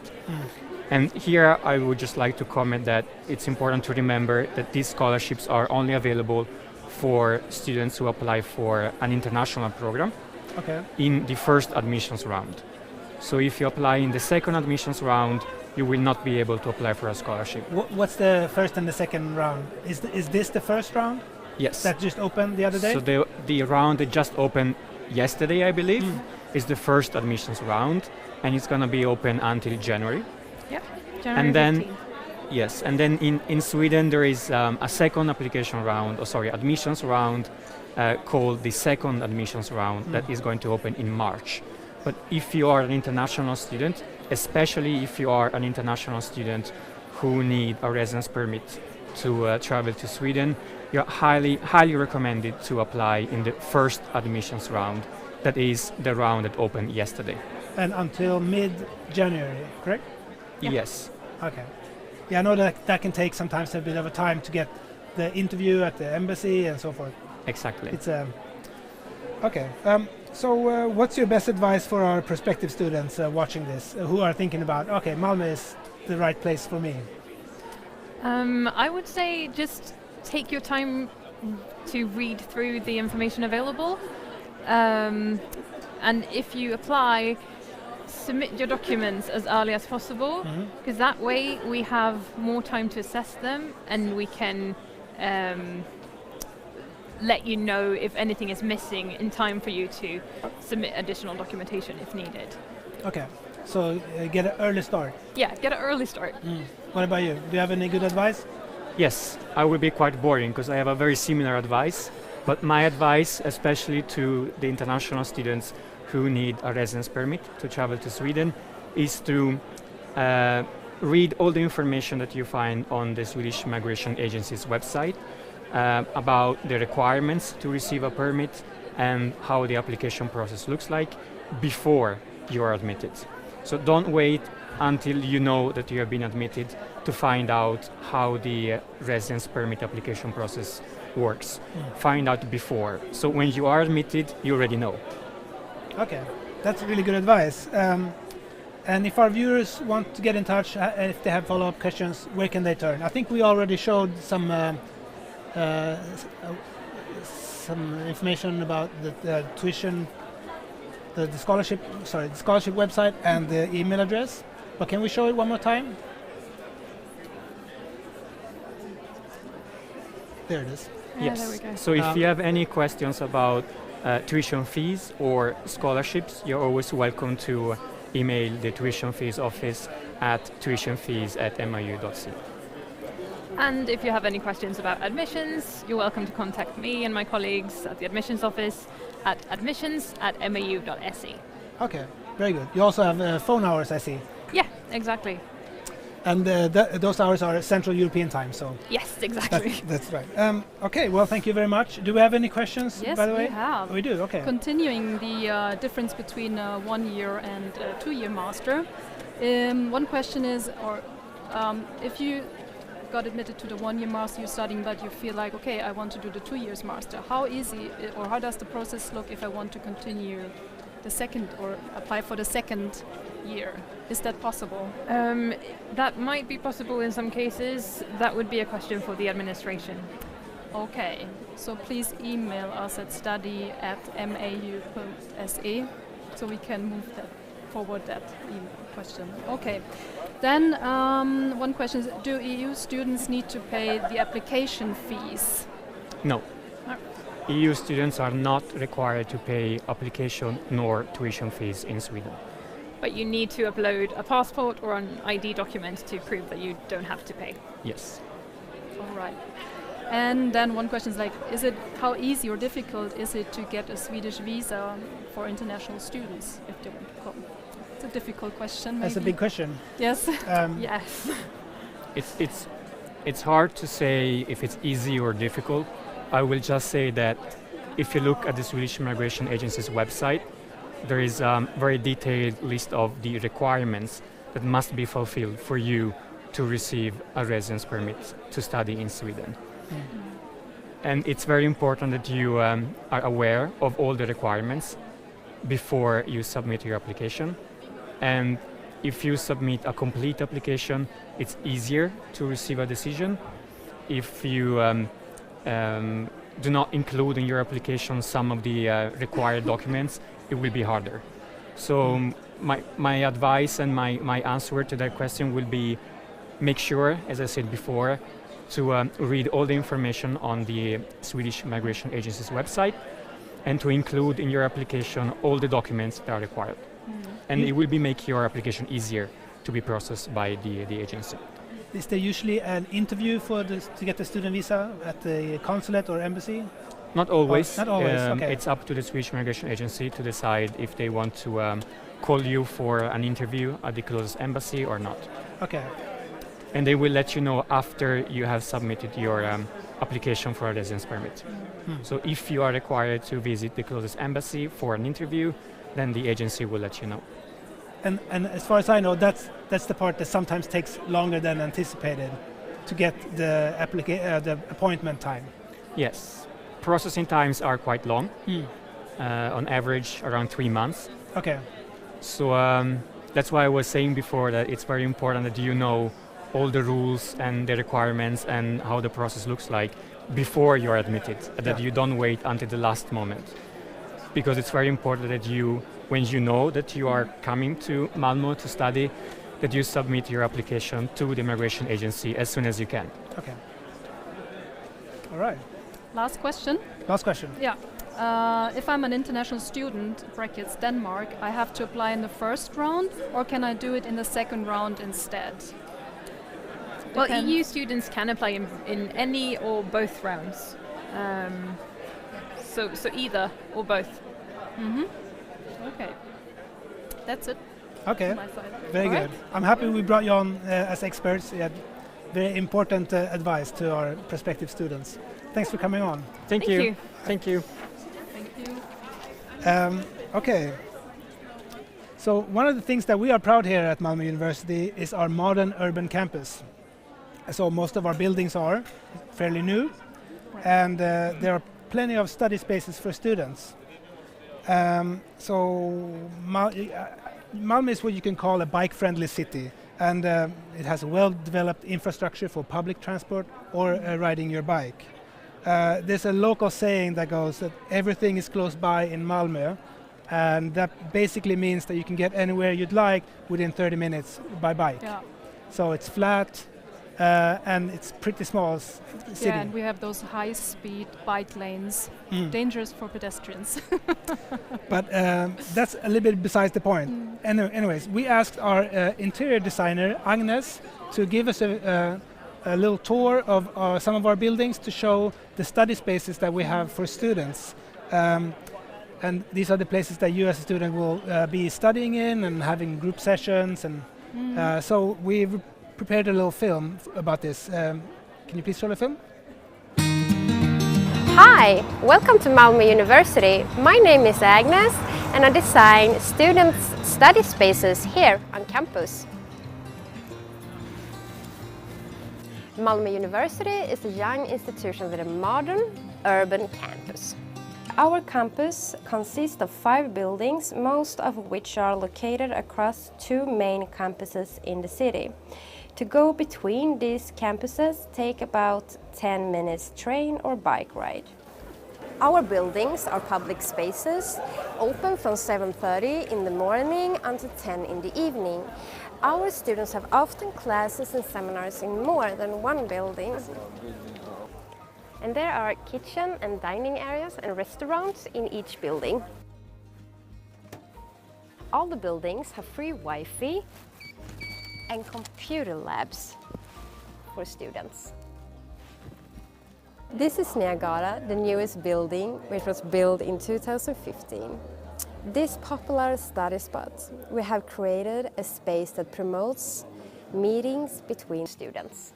And here I would just like to comment that it's important to remember that these scholarships are only available for students who apply for an international program in the first admissions round. So if you apply in the second admissions round, you will not be able to apply for a scholarship. What's the first and the second round? Is this the first round? Yes. That just opened the other day? So the round that just opened yesterday, I believe, is the first admissions round, and it's going to be open until January. Yep, January and then 15th. Yes, and then in Sweden there is a second application round, admissions round called the second admissions round that is going to open in March. But if you are an international student, especially if you are an international student who need a residence permit to travel to Sweden, you're highly recommended to apply in the first admissions round. That is the round that opened yesterday. And until mid-January, correct? Yeah. Yes. Okay. Yeah, I know that can take sometimes a bit of a time to get the interview at the embassy and so forth. Exactly. It's okay. So what's your best advice for our prospective students watching this who are thinking about, okay, Malmö is the right place for me? I would say just take your time to read through the information available. And if you apply, submit your documents as early as possible, because that way we have more time to assess them and we can let you know if anything is missing in time for you to submit additional documentation if needed. Okay, so get an early start. Yeah, get an early start. What about you? Do you have any good advice? Yes, I will be quite boring because I have a very similar advice, but my advice, especially to the international students who need a residence permit to travel to Sweden, is to read all the information that you find on the Swedish Migration Agency's website about the requirements to receive a permit and how the application process looks like before you are admitted. So don't wait until you know that you have been admitted to find out how the residence permit application process works. Find out before. So when you are admitted, you already know. Okay, that's really good advice. And if our viewers want to get in touch and if they have follow-up questions, where can they turn? I think we already showed some information about the tuition, the scholarship website and the email address. But can we show it one more time? There it is. Yes. There we go. So if you have any questions about tuition fees or scholarships, you're always welcome to email the tuition fees office at tuitionfees@miu.se. And if you have any questions about admissions, you're welcome to contact me and my colleagues at the admissions office at admissions@miu.se. Okay, very good. You also have phone hours, I see. Yeah, exactly. And those hours are Central European time, so... Yes, exactly. That's right. Okay, well, thank you very much. Do we have any questions, Yes, by the way? we have. We do, okay. Continuing the difference between a 1 year and a 2 year master. One question is, if you got admitted to the 1 year master you're studying, but you feel like, okay, I want to do the 2 years master. How easy or how does the process look if I want to continue the second or apply for the second year? Is that possible? That might be possible in some cases. That would be a question for the administration. Okay, so please email us at study@mau.se so we can forward that email question. Okay, then one question is, do EU students need to pay the application fees? No. EU students are not required to pay application nor tuition fees in Sweden. But you need to upload a passport or an ID document to prove that you don't have to pay. Yes. All right. And then one question is like, how easy or difficult is it to get a Swedish visa for international students if they want to come? It's a difficult question. Maybe. That's a big question. Yes. Yes. It's hard to say if it's easy or difficult. I will just say that if you look at the Swedish Immigration Agency's website, there is a very detailed list of the requirements that must be fulfilled for you to receive a residence permit to study in Sweden. And it's very important that you are aware of all the requirements before you submit your application. And if you submit a complete application, it's easier to receive a decision. If you do not include in your application some of the required documents, it will be harder. So my advice and my answer to that question will be, make sure, as I said before, to read all the information on the Swedish Immigration Agency's website and to include in your application all the documents that are required. And it will make your application easier to be processed by the agency. Is there usually an interview to get the student visa at the consulate or embassy? Not always. Not always, okay. It's up to the Swedish Immigration Agency to decide if they want to call you for an interview at the closest embassy or not. Okay. And they will let you know after you have submitted your application for a residence permit. So if you are required to visit the closest embassy for an interview, then the agency will let you know. And as far as I know, that's the part that sometimes takes longer than anticipated to get the appointment time. Yes. Processing times are quite long, on average around 3 months. Okay. So that's why I was saying before that it's very important that you know all the rules and the requirements and how the process looks like before you're admitted, that you don't wait until the last moment. Because it's very important that you, when you know that you are coming to Malmö to study, that you submit your application to the immigration agency as soon as you can. Okay. All right. Last question. Last question. Yeah. If I'm an international student, brackets Denmark, I have to apply in the first round, or can I do it in the second round instead? Well, EU students can apply in any or both rounds. So either or both. Okay. That's it. Okay. On my side. Very All good. right. I'm happy we brought you on as experts. You had very important advice to our prospective students. Thanks for coming on. Thank you. Thank you. Thank you. Okay. So one of the things that we are proud here at Malmö University is our modern urban campus. So most of our buildings are fairly new, and there are plenty of study spaces for students. Malmö is what you can call a bike-friendly city, and it has a well-developed infrastructure for public transport or riding your bike. There's a local saying that goes that everything is close by in Malmö, and that basically means that you can get anywhere you'd like within 30 minutes by bike. Yeah. So it's flat, and it's pretty small city. Yeah, and we have those high-speed bike lanes, dangerous for pedestrians. But that's a little bit besides the point. Anyways, we asked our interior designer, Agnes, to give us a little tour of some of our buildings to show the study spaces that we have for students. And these are the places that you as a student will be studying in and having group sessions. And so we've prepared a little film about this. Can you please show the film? Hi, welcome to Malmö University. My name is Agnes and I design students' study spaces here on campus. Malmö University is a young institution with a modern, urban campus. Our campus consists of 5 buildings, most of which are located across 2 main campuses in the city. To go between these campuses take about 10 minutes train or bike ride. Our buildings are public spaces, open from 7:30 in the morning until 10 in the evening. Our students have often classes and seminars in more than one building. And there are kitchen and dining areas and restaurants in each building. All the buildings have free Wi-Fi and computer labs for students. This is Niagara, the newest building, which was built in 2015. This popular study spot, we have created a space that promotes meetings between students.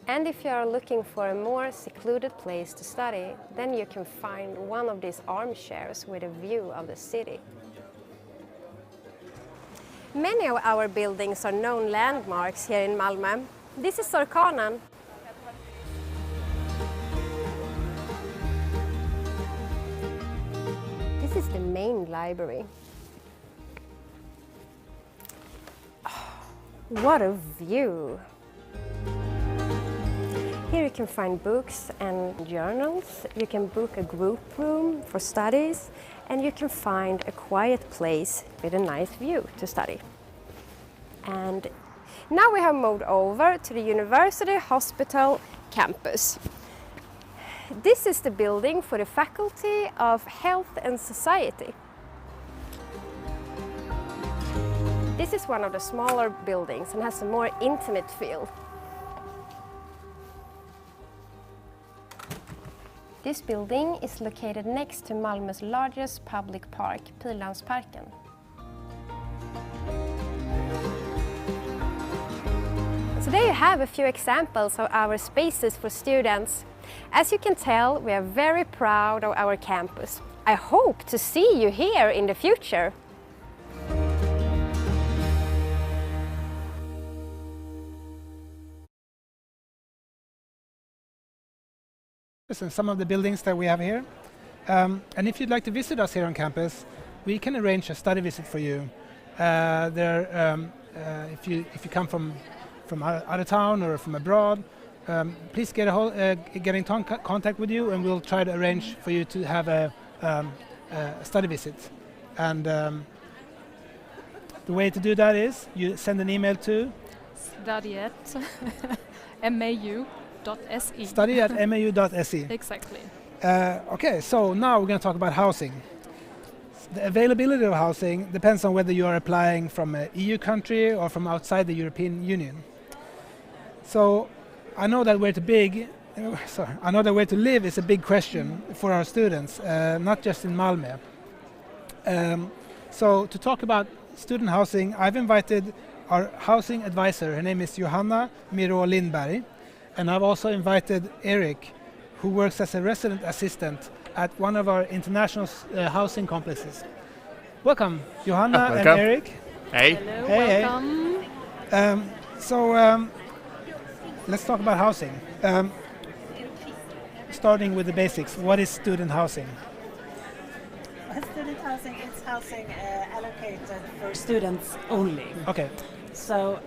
And if you are looking for a more secluded place to study, then you can find one of these armchairs with a view of the city. Many of our buildings are known landmarks here in Malmö. This is Orkanen. This is the main library. Oh, what a view! Here you can find books and journals, you can book a group room for studies, and you can find a quiet place with a nice view to study. And now we have moved over to the University Hospital campus. This is the building for the Faculty of Health and Society. This is one of the smaller buildings and has a more intimate feel. This building is located next to Malmö's largest public park, Pilansparken. So there you have a few examples of our spaces for students. As you can tell, we are very proud of our campus. I hope to see you here in the future. And some of the buildings that we have here. And if you'd like to visit us here on campus, we can arrange a study visit for you. If you come from out of town or from abroad, please get in contact with you, and we'll try to arrange for you to have a study visit. And the way to do that is you send an email to study@mau.se. study@mau.se. Exactly. Okay, so now we're going to talk about housing. The availability of housing depends on whether you are applying from an EU country or from outside the European Union. So I know that where to live is a big question for our students, not just in Malmö. So to talk about student housing, I've invited our housing advisor. Her name is Johanna Miro Lindberg, and I've also invited Eric, who works as a resident assistant at one of our international housing complexes. Welcome, Johanna and Eric. Hey. Hello, Hey. welcome. Let's talk about housing. Starting with the basics, what is student housing? Student housing is housing allocated for students only. Okay. So,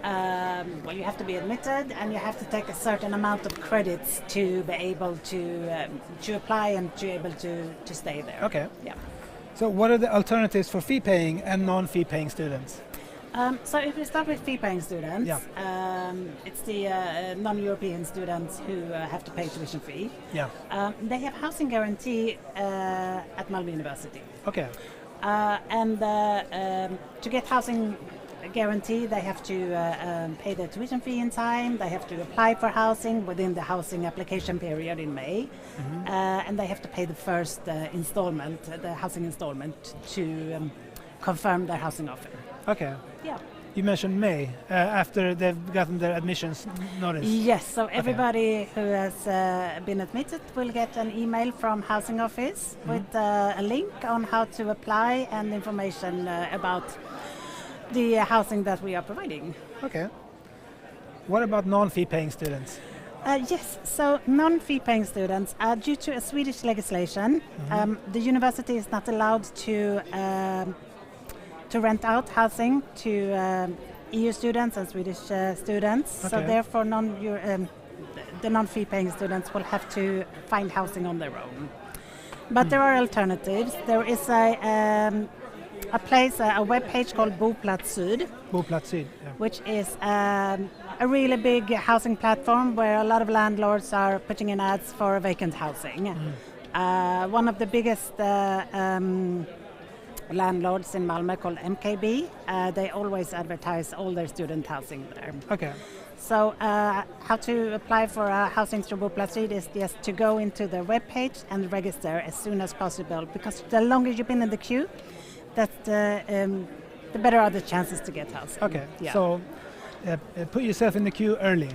you have to be admitted, and you have to take a certain amount of credits to be able to apply and to be able to stay there. Okay. Yeah. So what are the alternatives for fee-paying and non-fee-paying students? So if we start with fee-paying students, Yeah. it's the non-European students who have to pay tuition fee. Yeah. They have housing guarantee at Malmö University. Okay. To get housing guarantee, they have to pay their tuition fee in time, they have to apply for housing within the housing application period in May, and they have to pay the first installment, the housing installment, to confirm their housing offer. Okay. Yeah. You mentioned May, after they've gotten their admissions notice. Yes, so everybody who has been admitted will get an email from housing office with a link on how to apply and information about the housing that we are providing. Okay. What about non-fee paying students? Yes, so non-fee-paying students, due to a Swedish legislation, the university is not allowed to rent out housing to EU students and Swedish students. Okay. So therefore, the non-fee-paying students will have to find housing on their own. But there are alternatives. There is a place, a web page called Boplats Syd. Boplats Syd, yeah. Which is a really big housing platform where a lot of landlords are putting in ads for vacant housing. One of the biggest landlords in Malmö, called MKB, they always advertise all their student housing there. Okay. So how to apply for housing through Boplats is just to go into the webpage and register as soon as possible, because the longer you've been in the queue, the better are the chances to get housing. Okay, yeah. so put yourself in the queue early.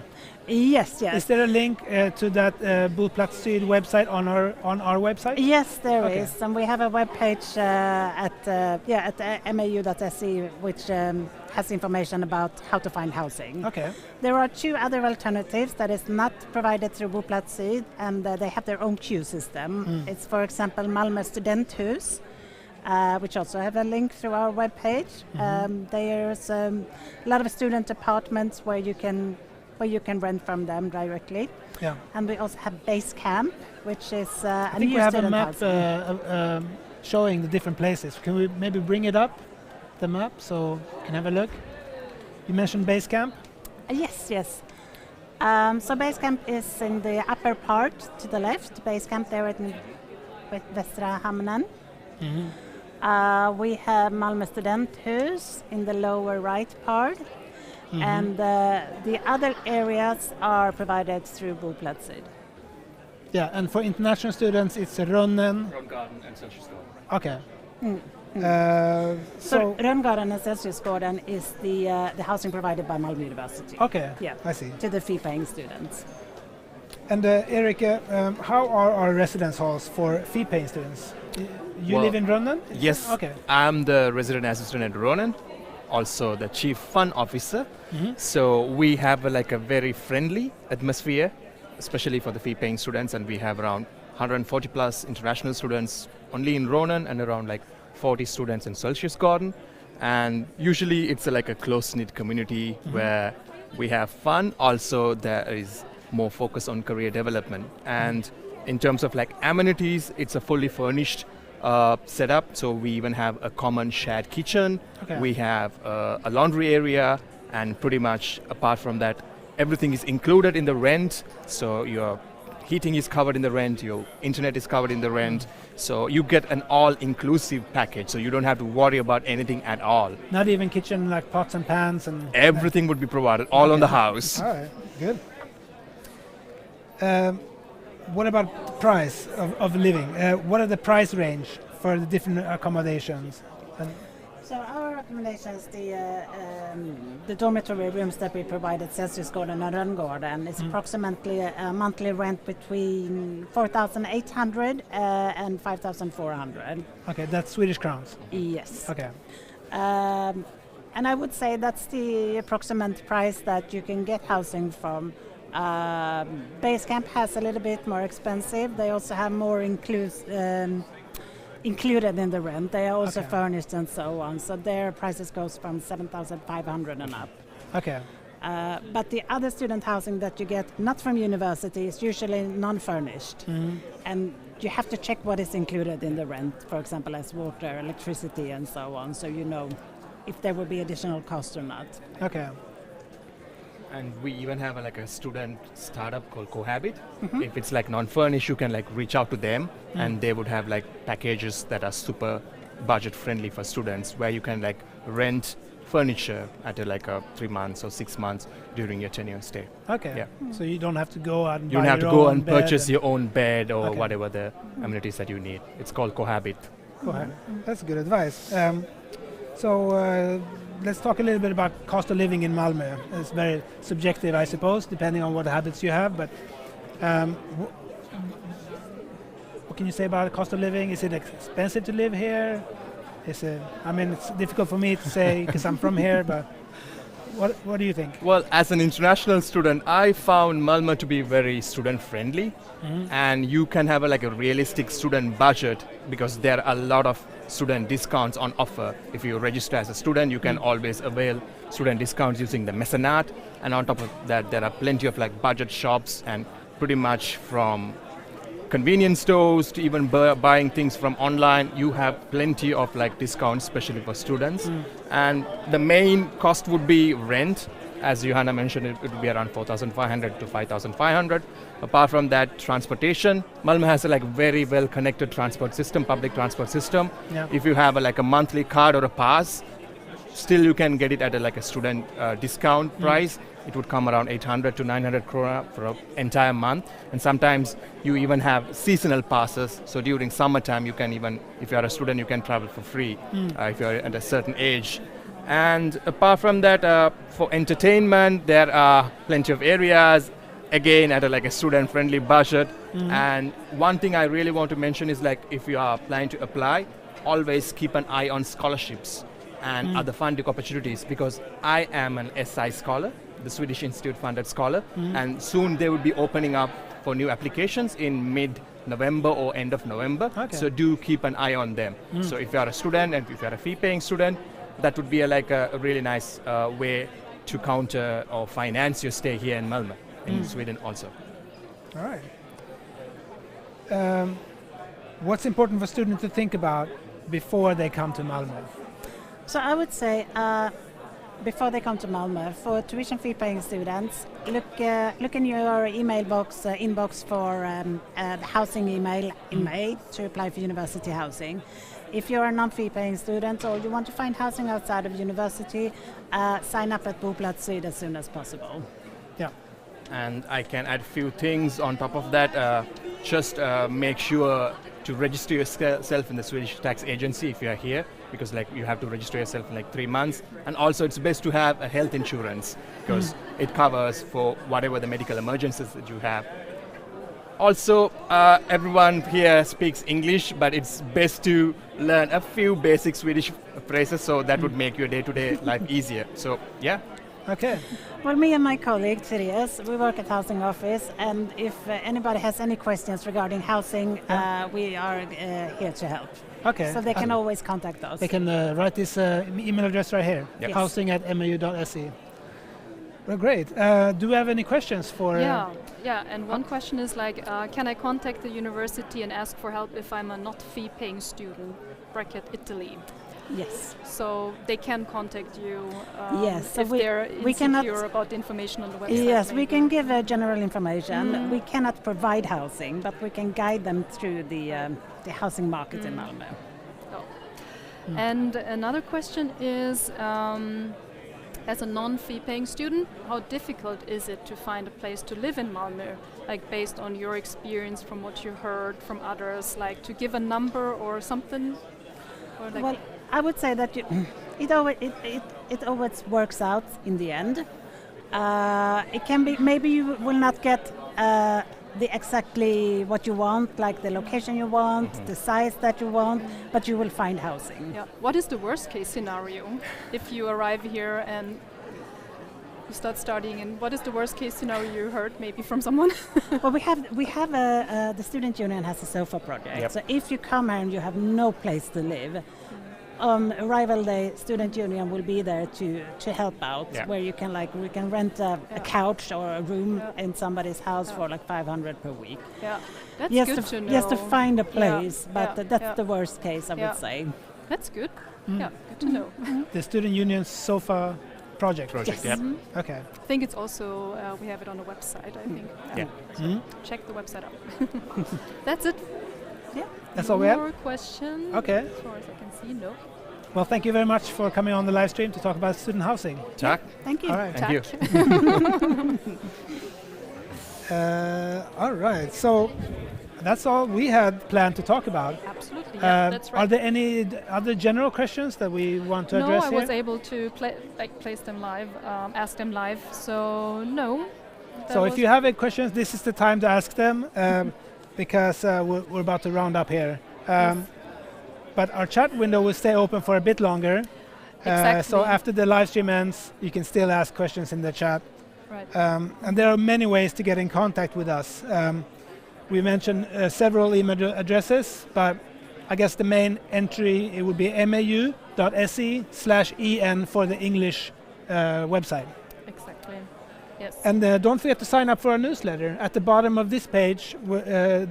Yes. Is there a link to that Boplats Syd website on our website? Yes, there is, and we have a webpage at mau.se which has information about how to find housing. Okay. There are 2 other alternatives that is not provided through Boplats Syd, and they have their own queue system. It's, for example, Malmö Studenthus, which also have a link through our webpage. There's a lot of student apartments where you can rent from them directly. Yeah. And we also have Base Camp, which is I think we have a map showing the different places. Can we maybe bring it up, the map, so we can have a look? You mentioned Base Camp? Yes. So Base Camp is in the upper part to the left. Base Camp there at Västra Hamnen. We have Malmö Studenthus in the lower right part. And the other areas are provided through Boplats Syd. Yeah, and for international students, it's Rönnen. Rönngarden and Celsiusgården. Okay. So Rönngarden and Celsiusgården is the housing provided by Malmö University. Okay, yeah, I see. To the fee-paying students. And Erika, how are our residence halls for fee-paying students? You live in Rönnen? Yes. Okay. I'm the resident assistant at Rönnen, also the chief fund officer. So we have a very friendly atmosphere, especially for the fee-paying students, and we have around 140 plus international students only in Rönnen and around 40 students in Celsiusgården. And usually it's a close-knit community where we have fun. Also, there is more focus on career development. And in terms of amenities, it's a fully furnished setup. So we even have a common shared kitchen. Okay. We have a laundry area, and pretty much apart from that, everything is included in the rent. So your heating is covered in the rent, your internet is covered in the rent. So you get an all-inclusive package. So you don't have to worry about anything at all. Not even kitchen, pots and pans and everything would be provided, all on the house. All right, good. What about the price of living? What are the price range for the different accommodations? So our accommodations, the dormitory rooms that we provide at Celsiusgården and Rönngarden is approximately a monthly rent between 4,800 and 5,400. Okay, that's Swedish crowns? Yes. Okay. And I would say that's the approximate price that you can get housing from. Base Camp has a little bit more expensive. They also have more included in the rent. They are also furnished and so on. So their prices goes from 7,500 and up. Okay. But the other student housing that you get not from university is usually non-furnished. And you have to check what is included in the rent, for example, as water, electricity and so on, so you know if there will be additional cost or not. Okay. And we even have a student startup called Cohabit. If it's non-furnished, you can reach out to them, and they would have packages that are super budget friendly for students, where you can rent furniture at a 3 months or 6 months during your tenure stay. Okay. Yeah. So you don't have to go out and you buy don't have your to go own and bed purchase your own bed or Okay. whatever the amenities that you need. It's called Cohabit. Cohabit. That's good advice. Let's talk a little bit about cost of living in Malmö. It's very subjective, I suppose, depending on what habits you have. But what can you say about the cost of living? Is it expensive to live here? It's difficult for me to say because I'm from here. But what do you think? Well, as an international student, I found Malmö to be very student friendly, and you can have a realistic student budget because there are a lot of student discounts on offer. If you register as a student, you can always avail student discounts using the Mecenat, and on top of that, there are plenty of budget shops, and pretty much from convenience stores to even buying things from online, you have plenty of discounts, especially for students. And the main cost would be rent. As Johanna mentioned, it would be around 4,500 to 5,500. Apart from that, transportation. Malmö has a very well connected transport system, public transport system. Yeah. If you have a monthly card or a pass, still you can get it at a student discount price. it would come around 800 to 900 krona for an entire month. And sometimes you even have seasonal passes. So during summertime, you can even, if you are a student, you can travel for free if you are at a certain age. And apart from that, for entertainment, there are plenty of areas, again at a student-friendly budget. And one thing I really want to mention is if you are planning to apply, always keep an eye on scholarships and other funding opportunities, because I am an SI scholar, the Swedish Institute funded scholar, and soon they will be opening up for new applications in mid-November or end of November. So do keep an eye on them. So if you are a student and if you are a fee-paying student, that would be a really nice way to counter or finance your stay here in Malmö, in Sweden also. All right. What's important for students to think about before they come to Malmö? So I would say before they come to Malmö, for tuition fee paying students, look in your inbox for the housing email in May to apply for university housing. If you're a non-fee paying student or you want to find housing outside of university, sign up at Boplats Syd as soon as possible. Yeah. And I can add a few things on top of that. Just make sure to register yourself in the Swedish tax agency if you are here, because you have to register yourself in 3 months. And also it's best to have a health insurance, because it covers for whatever the medical emergencies that you have. Also, everyone here speaks English, but it's best to learn a few basic Swedish phrases, so that would make your day-to-day life easier. So, yeah. Okay. Well, me and my colleague, Therese, we work at Housing Office, and if anybody has any questions regarding housing, we are here to help. Okay. So they can always contact us. They can write this email address right here, Yes. housing@mau.se. Well, great. Do we have any questions for... Yeah, and one question is can I contact the university and ask for help if I'm a not fee-paying student, Italy? Yes. So they can contact you yes, so if they're we insecure about the information on the website. Yes, we maybe. can give general information. We cannot provide housing, but we can guide them through the housing market in Malmö. And another question is, as a non-fee paying student, how difficult is it to find a place to live in Malmö? Based on your experience, from what you heard from others, to give a number or something? Or Well, I would say that it always works out in the end. It can be, maybe you will not get the exactly what you want, like the location you want, the size that you want, but you will find housing. Yeah. What is the worst case scenario if you arrive here and you start studying? And what is the worst case scenario you heard maybe from someone? Well, we have the student union has a sofa project. Yep. So if you come here and you have no place to live, on arrival day, student union will be there to help out. Yeah. Where you can we can rent a couch or a room in somebody's house for 500 per week. Yeah, that's good to know. Just to find a place, but that's yeah. the worst case, I would say. That's good. Yeah, good to know. The student union's sofa project. Yes. Yep. Okay. I think it's also we have it on the website. I think. Yeah. So check the website out. That's it. Yeah. That's all we have? More questions? Okay. As far as I can see, no. Well, thank you very much for coming on the live stream to talk about student housing. Tack. Thank you. All right. Thank you. All right. So that's all we had planned to talk about. Absolutely. Yeah, that's right. Are there any other general questions that we want to address No, I here? was able to place them live, ask them live. So no. So if you have any questions, this is the time to ask them, because we're about to round up here. Yes. But our chat window will stay open for a bit longer. Exactly. So after the live stream ends, you can still ask questions in the chat. Right. And there are many ways to get in contact with us. We mentioned several email addresses, but I guess the main entry, it would be mau.se/en for the English website. Exactly. Yes. And don't forget to sign up for our newsletter. At the bottom of this page, where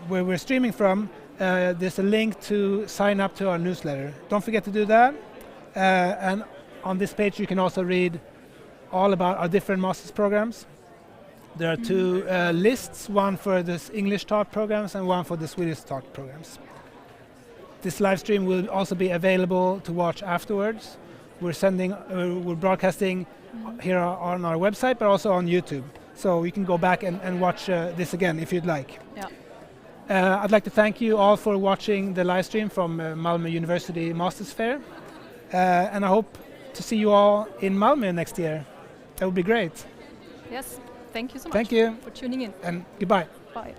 we're streaming from, there's a link to sign up to our newsletter. Don't forget to do that. And on this page, you can also read all about our different master's programs. There are two lists, one for the English taught programs and one for the Swedish taught programs. This live stream will also be available to watch afterwards. we're broadcasting here on our website, but also on YouTube. So you can go back and watch this again if you'd like. Yeah. I'd like to thank you all for watching the live stream from Malmö University Masters Fair. And I hope to see you all in Malmö next year. That would be great. Yes, thank you so much Thank you. for tuning in. And goodbye. Bye.